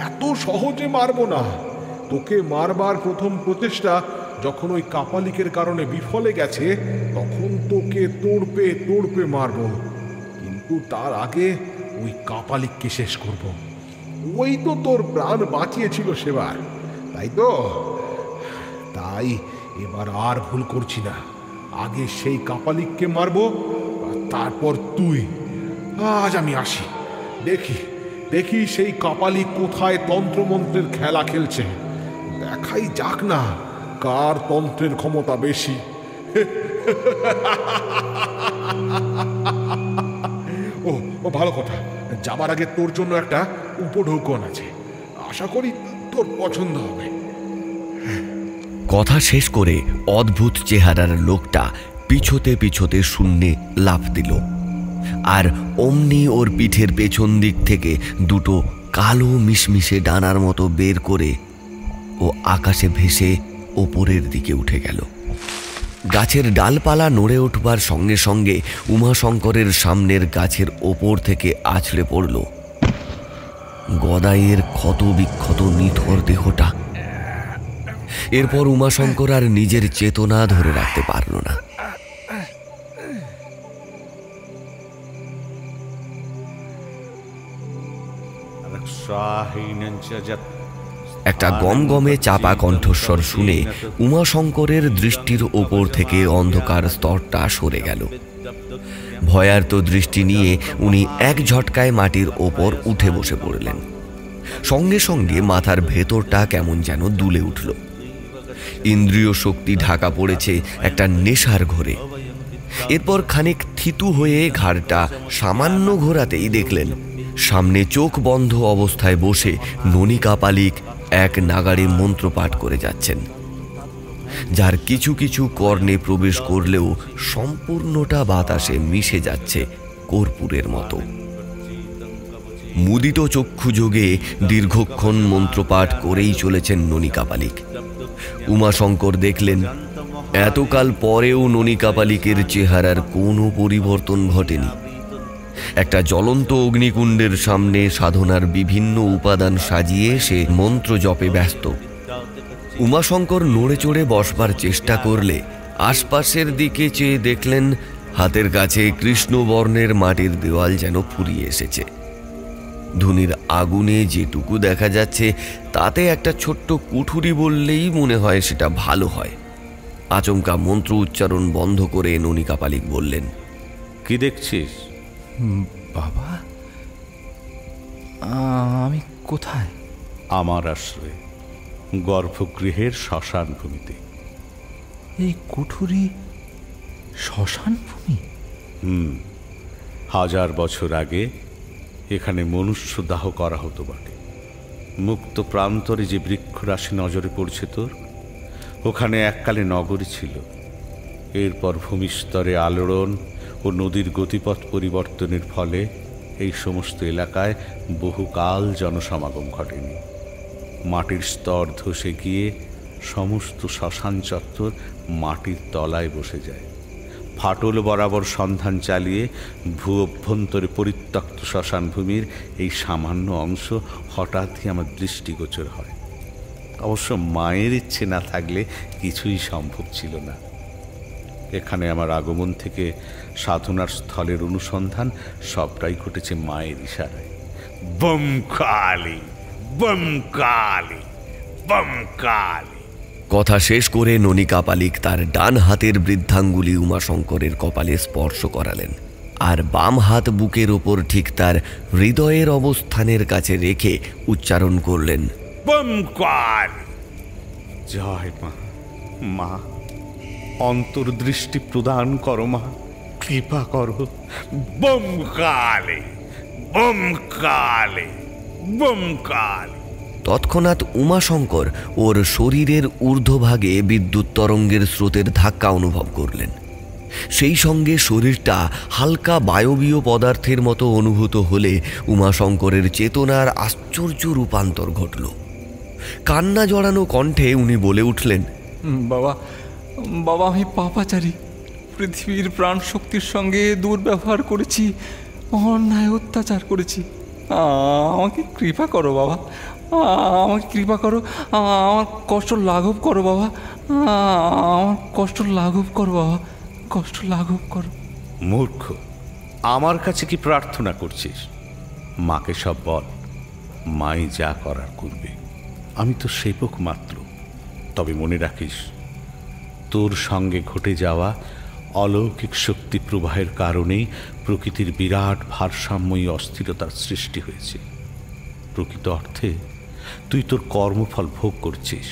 এত সহজে মারবো না। তোকে মারবার প্রথম প্রচেষ্টা যখন ওই কাপালিকের কারণে বিফলে গেছে, তখন তোকে তোড়পে মারবো। কিন্তু তার আগে ওই কাপালিককে শেষ করব। ওই তো তোর প্রাণ বাঁচিয়েছিল সেবার, তাই তো? তাই এবার আর ভুল করছি না। আগে সেই কাপালিককে মারবো, তারপর তুই। আজ আমি আসি, দেখি সেই কপালি কোথায় তন্ত্রমন্ত্রের খেলা খেলছে। দেখাই যাক না কার তন্ত্রের ক্ষমতা বেশি। ও ভালো কথা, যাবার আগে তোর জন্য একটা উপঢৌকন আছে, আশা করি তোর পছন্দ হবে। কথা শেষ করে অদ্ভুত চেহারার লোকটা পিছোতে পিছোতে শূন্যে লাফ দিল, আর অমনি ওর পিঠের পেছন দিক থেকে দুটো কালো মিশমিশে ডানার মতো বের করে ও আকাশে ভেসে ওপরের দিকে উঠে গেল। গাছের ডালপালা নড়ে উঠবার সঙ্গে সঙ্গে উমাশঙ্করের সামনের গাছের ওপর থেকে আছড়ে পড়ল গদাইয়ের ক্ষত বিক্ষত নিথর দেহটা। এরপর উমাশঙ্কর আর নিজের চেতনা ধরে রাখতে পারল না। একটা গমগমে চাপা কণ্ঠস্বর শুনে উমাশঙ্করের দৃষ্টির ওপর থেকে অন্ধকার স্তরটা সরে গেল। ভয়ার্ত দৃষ্টি নিয়ে উনি এক ঝটকায় মাটির ওপর উঠে বসে পড়লেন। সঙ্গে সঙ্গে মাথার ভেতরটা কেমন যেন দুলে উঠল। ইন্দ্রিয় শক্তি ঢাকা পড়েছে একটা নেশার ঘোরে। এরপর খানিক থিতু হয়ে ঘাড়টা সামান্য ঘোরাতেই দেখলেন সামনে চোখ বন্ধ অবস্থায় বসে ননিকা পালিক এক নাগাড়ে মন্ত্রপাঠ করে যাচ্ছেন, যার কিছু কিছু কর্ণে প্রবেশ করলেও সম্পূর্ণটা বাতাসে মিশে যাচ্ছে কর্পূরের মতো। মুদিত চক্ষু যোগে দীর্ঘক্ষণ মন্ত্রপাঠ করেই চলেছেন ননিকা পালিক। উমাশঙ্কর দেখলেন এতকাল পরেও ননিকা পালিকের চেহারার কোনো পরিবর্তন ঘটেনি। একটা জ্বলন্ত অগ্নিকুণ্ডের সামনে সাধনার বিভিন্ন উপাদান সাজিয়ে সে মন্ত্র জপে ব্যস্ত। উমাশঙ্কর নড়ে চড়ে বসবার চেষ্টা করলে আশপাশের দিকে চেয়ে দেখলেন হাতের কাছে কৃষ্ণবর্ণের মাটির দেওয়াল যেন ফুরিয়ে এসেছে। ধুনির আগুনে যেটুকু দেখা যাচ্ছে তাতে একটা ছোট্ট কুঠুরি বললেই মনে হয় সেটা ভালো হয়। আচমকা মন্ত্র উচ্চারণ বন্ধ করে ননিকা পালিক বললেন, কি দেখছিস? বাবা, আমি কোথায়? আমার আশ্রয়ে, গর্ভগৃহের শ্মশান ভূমিতে। এই কুঠুরি শ্মশান ভূমি? 1000 বছর আগে এখানে মনুষ্য দাহ করা হতো বটে। মুক্ত প্রান্তরে যে বৃক্ষরাশি নজরে পড়ছে তোর, ওখানে এককালে নগরী ছিল। এরপর ভূমিস্তরে আলোড়ন ও নদীর গতিপথ পরিবর্তনের ফলে এই সমস্ত এলাকায় বহুকাল জনসমাগম ঘটেনি। মাটির স্তর ধসে গিয়ে সমস্ত শ্মশান চত্বর মাটির তলায় বসে যায়। ফাটল বরাবর সন্ধান চালিয়ে ভূ অভ্যন্তরে পরিত্যক্ত শ্মশান ভূমির এই সামান্য অংশ হঠাৎই আমার দৃষ্টিগোচর হয়। অবশ্য মায়ের ইচ্ছে না থাকলে কিছুই সম্ভব ছিল না। এখানে আমার আগমন থেকে সাধনার স্থলের অনুসন্ধান সবটাই ঘটেছে মায়ের ইশারায়। বম কালী, বম কালী, বম কালী। কথা শেষ করে ননিকা পালিক তার ডান হাতের বৃদ্ধাঙ্গুলি উমাশঙ্করের কপালে স্পর্শ করালেন, আর বাম হাত বুকের ওপর ঠিক তার হৃদয়ের অবস্থানের কাছে রেখে উচ্চারণ করলেন, বম কালী। জয় মা। মা, অন্তর্দৃষ্টি প্রদান করো মা, কৃপা করো। বম কালী, বম কালী, বম কালী। তৎক্ষণাৎ উমাশঙ্কর ওর শরীরের ঊর্ধ্বভাগে বিদ্যুৎ তরঙ্গের স্রোতের ধাক্কা অনুভব করলেন। সেই সঙ্গে শরীরটা হালকা বায়বীয় পদার্থের মতো অনুভূত হলে উমাশঙ্করের চেতনার আশ্চর্য রূপান্তর ঘটল। কান্না জড়ানো কণ্ঠে উনি বলে উঠলেন, বাবা, বাবা, আমি পাপাচারী, পৃথিবীর প্রাণ শক্তির সঙ্গে দুর্ব্যবহার করেছি, অন্যায় অত্যাচার করেছি। আমাকে কৃপা করো বাবা, আমাকে কৃপা করো, আমার কষ্ট লাঘব করো বাবা, আমার কষ্ট লাঘব করো বাবা, কষ্ট লাঘব করো। মূর্খ, আমার কাছে কি প্রার্থনা করছিস? মাকে সব বল, মাই যা করার করবে। আমি তো সেবক মাত্র। তবে মনে রাখিস, তোর সঙ্গে ঘটে যাওয়া অলৌকিক শক্তি প্রবাহের কারণেই প্রকৃতির বিরাট ভারসাম্যই অস্থিরতার সৃষ্টি হয়েছে। প্রকৃত অর্থে তুই তোর কর্মফল ভোগ করছিস।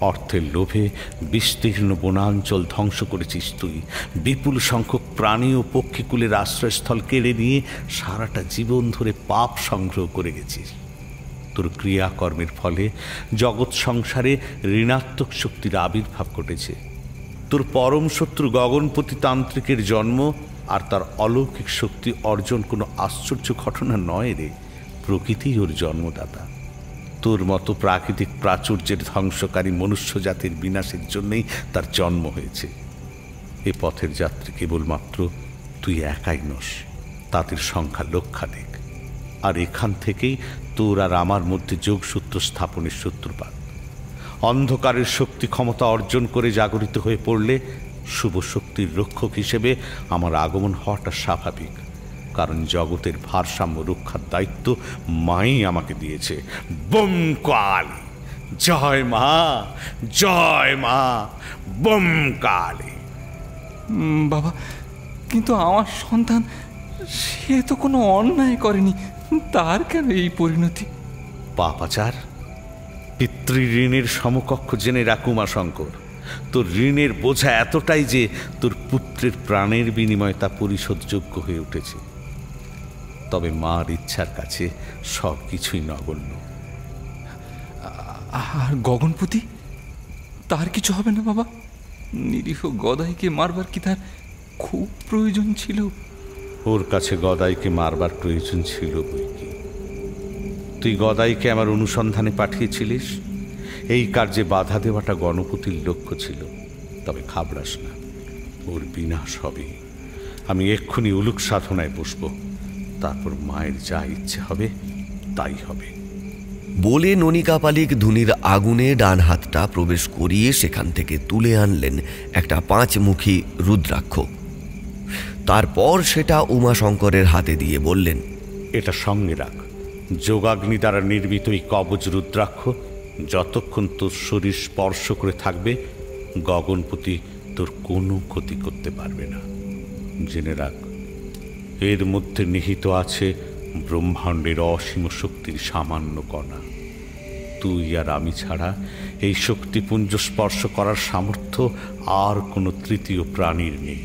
অর্থের লোভে বিস্তীর্ণ বনাঞ্চল ধ্বংস করেছিস তুই। বিপুল সংখ্যক প্রাণী ও পক্ষীকুলের আশ্রয়স্থল কেড়ে নিয়ে সারাটা জীবন ধরে পাপ সংগ্রহ করে গেছিস। তোর ক্রিয়াকর্মের ফলে জগৎ সংসারে ঋণাত্মক শক্তির আবির্ভাব ঘটেছে। তোর পরম শত্রু গগনপতি তান্ত্রিকের জন্ম আর তার অলৌকিক শক্তি অর্জন কোনো আশ্চর্য ঘটনা নয় রে, প্রকৃতিই ওর জন্মদাতা। তোর মতো প্রাকৃতিক প্রাচুর্যের ধ্বংসকারী মনুষ্য জাতির বিনাশের জন্যই তার জন্ম হয়েছে। এ পথের যাত্রী কেবলমাত্র তুই একাই নস, তাদের সংখ্যা লক্ষাধিক। আর এখান থেকেই তোর আর আমার মধ্যে যোগসূত্র স্থাপনের সূত্রপাত। অন্ধকারের শক্তি ক্ষমতা অর্জন করে জাগরিত হয়ে পড়লে শুভ শক্তির রক্ষক হিসেবে আমার আগমন হওয়াটা স্বাভাবিক, কারণ জগতের ভারসাম্য রক্ষার দায়িত্ব মাই আমাকে দিয়েছে। বোম কালী, জয় মা, জয় মা, বোম কালী। বাবা, কিন্তু আমার সন্তান, সে তো কোনো অন্যায় করেনি, তার কেন এই পরিণতি? পাপাচার, পিতৃঋণের সমকক্ষ জেনে রাখ উমাশঙ্কর। তোর ঋণের বোঝা এতটাই যে তোর পুত্রের প্রাণের বিনিময়ে তা পরিশোধযোগ্য হয়ে উঠেছে। তবে মার ইচ্ছার কাছে সব কিছুই নগণ্য। আর গগনপতি, তার কিছু হবে না বাবা? নিরীহ গদাইকে মারবার কি তার খুব প্রয়োজন ছিল? ওর কাছে গদাইকে মারবার প্রয়োজন ছিল বই কি? তুই গদাইকে আমার অনুসন্ধানে পাঠিয়েছিলিস। এই কার্যে বাধা দেওয়াটা গণপতির লক্ষ্য ছিল। তবে ঘাবড়াস না, ওর বিনাশ হবে। আমি এক্ষুনি উলুক সাধনায় বসবো, তারপর মায়ের যা ইচ্ছে হবে তাই হবে। বলে ননিকাপালিক ধুনির আগুনে ডান হাতটা প্রবেশ করিয়ে সেখান থেকে তুলে আনলেন একটা 5 মুখী রুদ্রাক্ষ। তারপর সেটা উমাশঙ্করের হাতে দিয়ে বললেন, এটা সঙ্গে রাখ। যোগাগ্নি দ্বারা নির্মিত এই কবচ রুদ্রাক্ষ যতক্ষণ তোর শরীর স্পর্শ করে থাকবে, গগনপতি তোর কোনো ক্ষতি করতে পারবে না। জেনে রাখ, এর মধ্যে নিহিত আছে ব্রহ্মাণ্ডের অসীম শক্তির সামান্য কণা। তুই আর আমি ছাড়া এই শক্তিপুঞ্জ স্পর্শ করার সামর্থ্য আর কোনো তৃতীয় প্রাণীর নেই।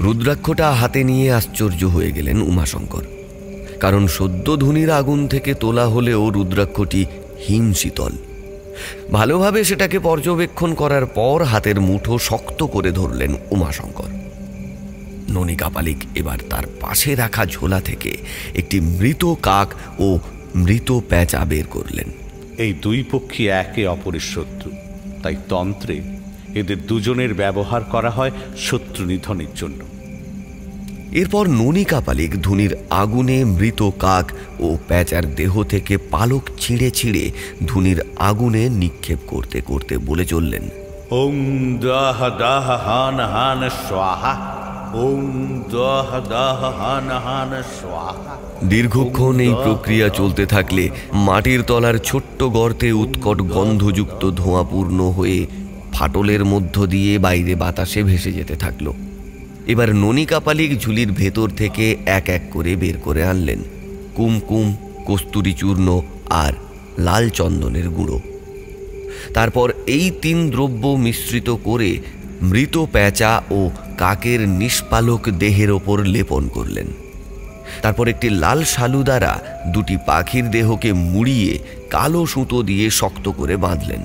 রুদ্রাক্ষটা হাতে নিয়ে আশ্চর্য হয়ে গেলেন উমাশঙ্কর, কারণ সদ্য ধুনির আগুন থেকে তোলা হলেও রুদ্রাক্ষটি হিম শীতল। ভালোভাবে সেটাকে পর্যবেক্ষণ করার পর হাতের মুঠো শক্ত করে ধরলেন উমাশঙ্কর। ননিকাপালিক এবার তার পাশে রাখা ঝোলা থেকে একটি মৃত কাক ও মৃত প্যাঁচা বের করলেন। এই দুই পক্ষী একে অপরের শত্রু, তাই তন্ত্রে এদের দুজনের ব্যবহার করা হয় শত্রু নিধনের জন্য। এরপর ননিকাপালিক ধুনির আগুনে মৃত কাক ও প্যাঁচার দেহ থেকে পালক ছিঁড়ে ছিঁড়ে ধুনির আগুনে নিক্ষেপ করতে করতে বলে চললেন, ওং দাহ দাহ হান হান স্বাহা, ওং দাহ দাহ হান হান স্বাহা। দীর্ঘক্ষণ এই প্রক্রিয়া চলতে থাকলে মাটির তলার ছোট্ট গর্তে উৎকট গন্ধযুক্ত ধোঁয়াপূর্ণ হয়ে ফাটলের মধ্য দিয়ে বাইরে বাতাসে ভেসে যেতে থাকলো। এবার ননিকাপালিক ঝুলির ভেতর থেকে এক এক করে বের করে আনলেন কুমকুম, কস্তুরী চূর্ণ আর লাল চন্দনের গুঁড়ো। তারপর এই 3 দ্রব্য মিশ্রিত করে মৃত প্যাঁচা ও কাকের নিষ্পালক দেহের ওপর লেপন করলেন। তারপর একটি লাল শালু দ্বারা 2টি পাখির দেহকে মুড়িয়ে কালো সুতো দিয়ে শক্ত করে বাঁধলেন।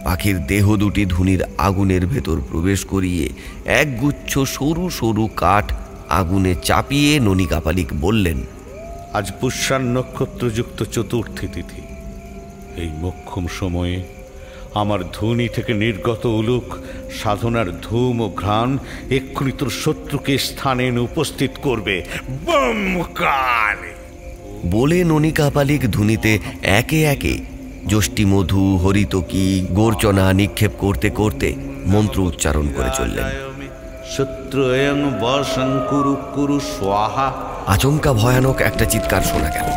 পাখির দেহ 2টি ধুনির আগুনের ভেতর প্রবেশ করিয়ে একগুচ্ছ সরু সরু কাঠ আগুনে চাপিয়ে ননিকাপালিক বললেন, আজ পুষ্যান নক্ষত্রযুক্ত চতুর্থী তিথি। এই মোক্ষম সময়ে আমার ধুনি থেকে নির্গত উলুক সাধনার ধূম ও ঘ্রাণ এক্ষুনি তোর শত্রুকে স্থানে এনে উপস্থিত করবে। বলে ননিকাপালিক ধুনিতে একে একে যষ্টিমধু, হরিতকি, গোর্চনা নিক্ষেপ করতে করতে মন্ত্র উচ্চারণ করে চললেন। আচমকা ভয়ানক একটা চিৎকার শোনা গেল।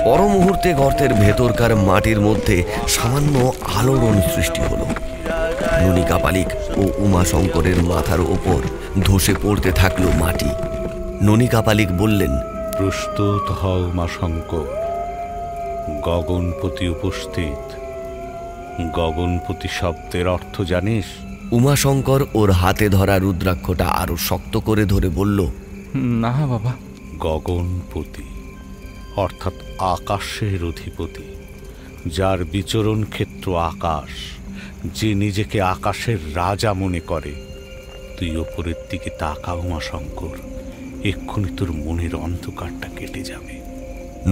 পর মুহূর্তে গর্তের ভেতরকার মাটির মধ্যে সামান্য আলোড়ন সৃষ্টি হলো। ননিকাপালিক ও উমাশঙ্করের মাথার ওপর ধসে পড়তে থাকলো মাটি। ননিকাপালিক বললেন, প্রস্তুত হও উমাশঙ্কর, গগনপতি উপস্থিত। গগনপতি শব্দের অর্থ জানিস? উমাশঙ্কর ওর হাতে ধরা রুদ্রাক্ষটা আরো শক্ত করে ধরে বলল, না বাবা। গগনপতি অর্থাৎ আকাশের অধিপতি, যার বিচরণ ক্ষেত্র আকাশ, যে নিজেকে আকাশের রাজা মনে করে। তুই ওপরের দিকে তাকা উমাশঙ্কর, এক্ষুনি তোর মনের অন্ধকারটা কেটে যাবে।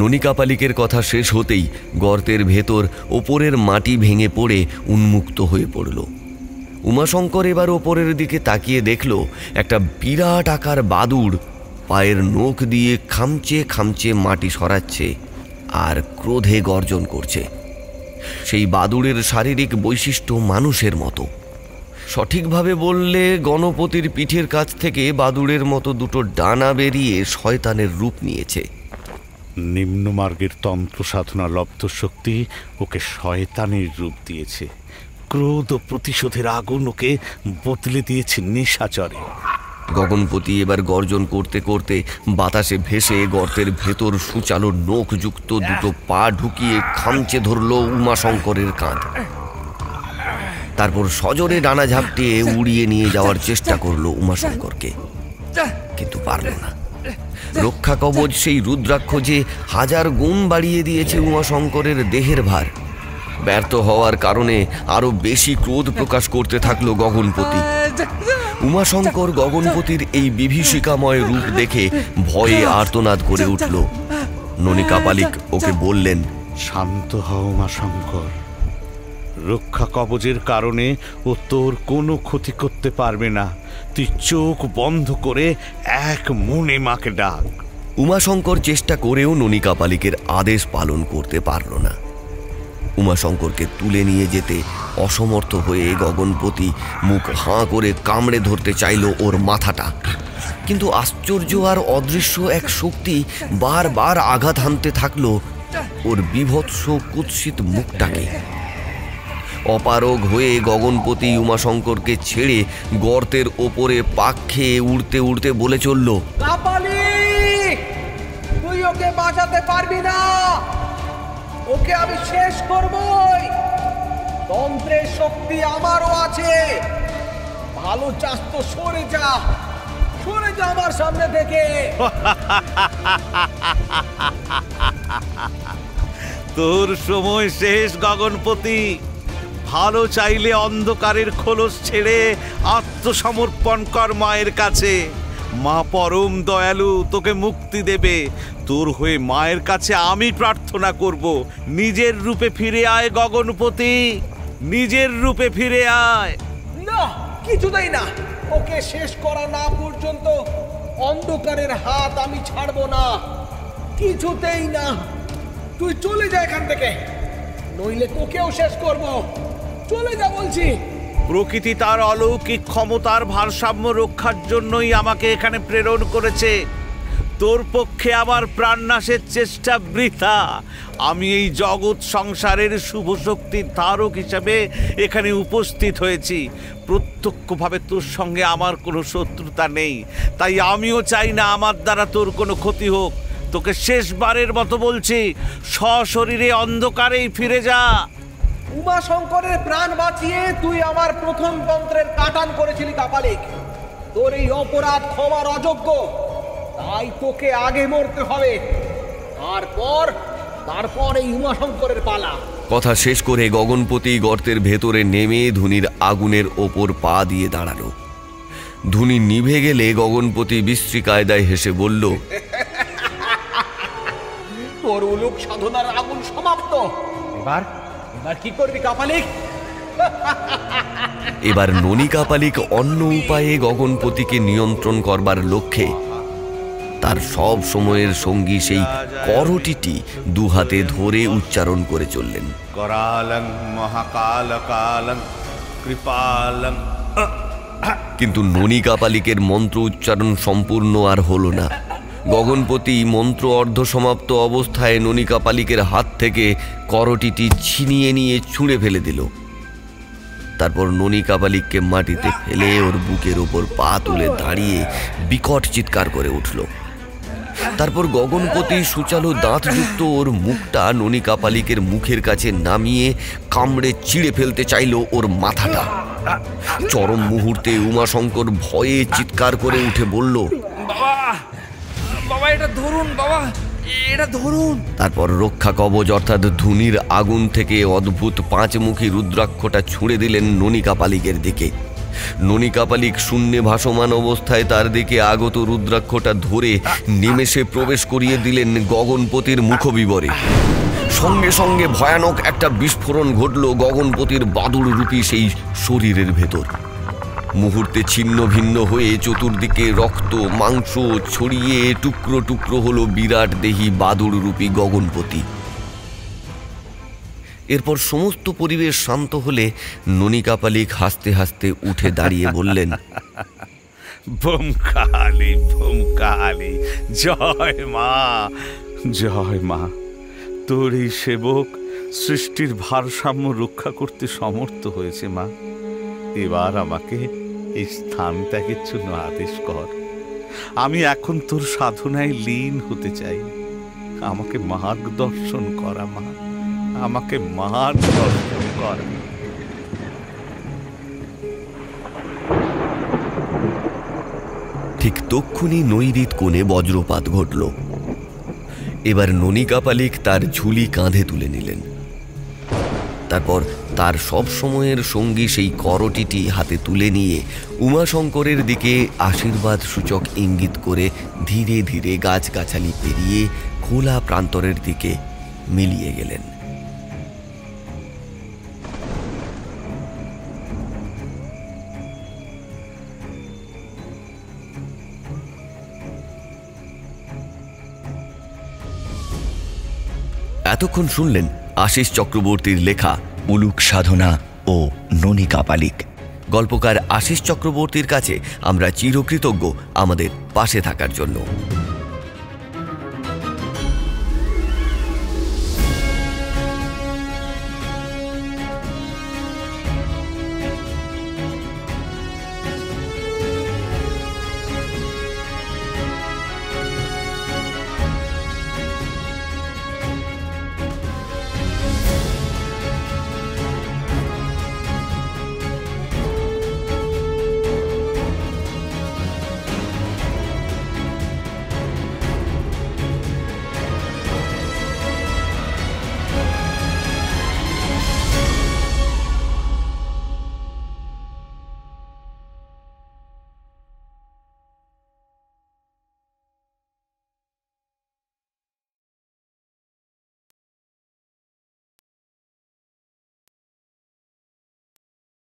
ননিকাপালিকের কথা শেষ হতেই গর্তের ভেতর ওপরের মাটি ভেঙে পড়ে উন্মুক্ত হয়ে পড়ল। উমাশঙ্কর এবার ওপরের দিকে তাকিয়ে দেখল একটা বিরাট আকার বাদুড় পায়ের নখ দিয়ে খামচে খামচে মাটি সরাচ্ছে আর ক্রোধে গর্জন করছে। সেই বাদুড়ের শারীরিক বৈশিষ্ট্য মানুষের মতো। সঠিকভাবে বললে গণপতির পিঠের কাছ থেকে বাদুড়ের মতো দুটো ডানা বেরিয়ে শয়তানের রূপ নিয়েছে। নিম্নমার্গের তন্ত্র সাধনা লব্ধ শক্তি ওকে শয়তানের রূপ দিয়েছে। ক্রোধ ও প্রতিশোধের আগুন ওকে বদলে দিয়েছে নিশাচরে। গগনপতি এবার গর্জন করতে করতে বাতাসে ভেসে গর্তের ভেতর সুচালো নখযুক্ত দুটো পা ঢুকিয়ে খামচে ধরল উমাশঙ্করের কাঁধ। তারপর সজোরে ডানা ঝাপটিয়ে উড়িয়ে নিয়ে যাওয়ার চেষ্টা করলো উমাশঙ্করকে, কিন্তু পারল না। রক্ষা কবচ সেই রুদ্রাক্ষ যে 1000 গুণ বাড়িয়ে দিয়েছে উমাশঙ্করের দেহের ভার। ব্যর্থ হওয়ার কারণে আরো বেশি ক্রোধ প্রকাশ করতে থাকলো গগনপতি। উমাশঙ্কর গগনপতির এই বিভীষিকাময় রূপ দেখে ভয়ে আর্তনাদ করে উঠল। ননিকাপালিক ওকে বললেন, শান্ত হও উমাশঙ্কর, রক্ষা কবচের কারণে ও তোর কোনো ক্ষতি করতে পারবে না। তুই চোখ বন্ধ করে এক মনে মাকে ডাক। উমাশঙ্কর চেষ্টা করেও ননিকাপালিকের আদেশ পালন করতে পারল না। উমাশঙ্করকে তুলে নিয়ে যেতে অসমর্থ হয়ে গগনপতি মুখ হাঁ করে কামড়ে ধরতে চাইল ওর মাথাটা, কিন্তু আশ্চর্য আর অদৃশ্য এক শক্তি বারবার আঘাত হানতে থাকলো ওর বিভৎস কুৎসিত মুখটাকে। অপারগ হয়ে গগনপতি উমাশঙ্করকে ছেড়ে গর্তের ওপরে পাক খেয়ে উড়তে উড়তে বলে চলল, কাপালিক, তুই ওকে বাঁচাতে পারবি না, ওকে আমি শেষ করবই। তন্ত্রের শক্তি আমারও আছে। ভালো চাস তো সরে যা, সরে যা আমার সামনে থেকে। তোর সময় শেষ গগনপতি। ভালো চাইলে অন্ধকারের খোলস ছেড়ে আত্মসমর্পণ কর মায়ের কাছে। মা পরম দয়ালু, তোকে মুক্তি দেবে। তোর হয়ে মায়ের কাছে আমি প্রার্থনা করব, নিজের রূপে ফিরে আয় গগনপতি, নিজের রূপে ফিরে আয়। না, কিছুতেই না। ওকে শেষ করা না পর্যন্ত অন্ধকারের হাত আমি ছাড়বো না, কিছুতেই না। তুই চলে যা এখান থেকে, নইলে তোকেও শেষ করব। চলে যা বলছি। প্রকৃতি তার অলৌকিক ক্ষমতার ভারসাম্য রক্ষার জন্যই আমাকে এখানে প্রেরণ করেছে। তোর পক্ষে আবার প্রাণনাশের চেষ্টা বৃথা। আমি এই জগৎ সংসারের শুভ শক্তির ধারক হিসাবে এখানে উপস্থিত হয়েছি। প্রত্যক্ষভাবে তোর সঙ্গে আমার কোনো শত্রুতা নেই, তাই আমিও চাই না আমার দ্বারা তোর কোনো ক্ষতি হোক। তোকে শেষবারের মতো বলছি, সশরীরে অন্ধকারেই ফিরে যা। উমাশঙ্করের প্রাণ বাঁচিয়ে তুই আমার প্রথম তন্ত্রের কাটান করেছিলি কাপালিক। তোর এই অপরাধ ক্ষমার অযোগ্য, তাই তোকে আগে মরতে হবে। তারপর এই উমাশঙ্করের পালা। কথা শেষ করে গগনপতি গর্তের ভেতরে নেমে ধুনির আগুনের ওপর পা দিয়ে দাঁড়ালো। ধুনি নিভে গেলে গগনপতি বিশ্রী কায়দায় হেসে বলল, তোর উলুক সাধনার আগুন সমাপ্ত। এবার কি করবি কাপালিক? এবার ননিকাপালিক অন্য উপায়ে গগনপতিকে নিয়ন্ত্রণ করবার লক্ষ্যে তার সব সময়ের সঙ্গী সেই করটিটি দুহাতে ধরে উচ্চারণ করে চললেন। करालं महाकालकालं কৃপালং। কিন্তু ননিকাপালিকের মন্ত্র উচ্চারণ সম্পূর্ণ আর হলো না। গগনপতি মন্ত্র অর্ধসমাপ্ত অবস্থায় ননিকাপালিকের হাত থেকে করটিটি ছিনিয়ে নিয়ে ছুঁড়ে ফেলে দিল। তারপর ননিকাপালিককে মাটিতে ফেলে ওর বুকের ওপর পা তুলে দাঁড়িয়ে বিকট চিৎকার করে উঠল। তারপর গগনপতি সুচালো দাঁতযুক্ত ওর মুখটা ননী কাপালিকের মুখের কাছে নামিয়ে কামড়ে চিড়ে ফেলতে চাইল ওর মাথাটা। চরম মুহূর্তে উমাশঙ্কর ভয়ে চিৎকার করে উঠে বলল, বাবা এটা ধরুন, বাবা এটা ধরুন। তারপর রক্ষা কবচ অর্থাৎ ধুনির আগুন থেকে অদ্ভুত পাঁচমুখী রুদ্রাক্ষটা ছুঁড়ে দিলেন ননী কাপালিকের দিকে। ননী কাপালিক শূন্যে ভাসমান অবস্থায় তার দিকে আগত রুদ্রাক্ষটা ধরে নিমেষে প্রবেশ করিয়ে দিলেন গগনপতির মুখবিবরে। সঙ্গে সঙ্গে ভয়ানক একটা বিস্ফোরণ ঘটল গগনপতির বাদুড় রূপী সেই শরীরের ভেতর। মুহূর্তে ছিন্ন ভিন্ন হয়ে চতুর্দিকে রক্ত মাংস ছড়িয়ে টুকরো টুকরো হলো বিরাট দেহী বাদুড় রূপী গগনপতি। এরপর সমস্ত পরিবেশ শান্ত হলে ননী কাপালিক হাসতে হাসতে উঠে দাঁড়িয়ে বললেন, ভূমকালী ভূমকালী, জয় মা, জয় মা। তোর এই সেবক সৃষ্টির ভারসাম্য রক্ষা করতে সমর্থ হয়েছে মা। এবার আমাকে এই স্থান ত্যাগের জন্য আদেশ কর। আমি এখন তোর সাধনায় লীন হতে চাই। আমাকে মার্গদর্শন করা মা, আমাকে মার্গদর্শন কর। ঠিক তক্ষুনি নৈরিত কোণে বজ্রপাত ঘটল। এবার ননী কাপালিক তার ঝুলি কাঁধে তুলে নিলেন। তারপর তার সব সময়ের সঙ্গী সেই করটিটি হাতে তুলে নিয়ে উমাশঙ্করের দিকে আশীর্বাদ সূচক ইঙ্গিত করে ধীরে ধীরে গাছগাছালি পেরিয়ে খোলা প্রান্তরের দিকে মিলিয়ে গেলেন। এতক্ষণ শুনলেন আশিস চক্রবর্তীর লেখা উলুক সাধনা ও ননী কাপালিক। গল্পকার আশিস চক্রবর্তীর কাছে আমরা চিরকৃতজ্ঞ আমাদের পাশে থাকার জন্য।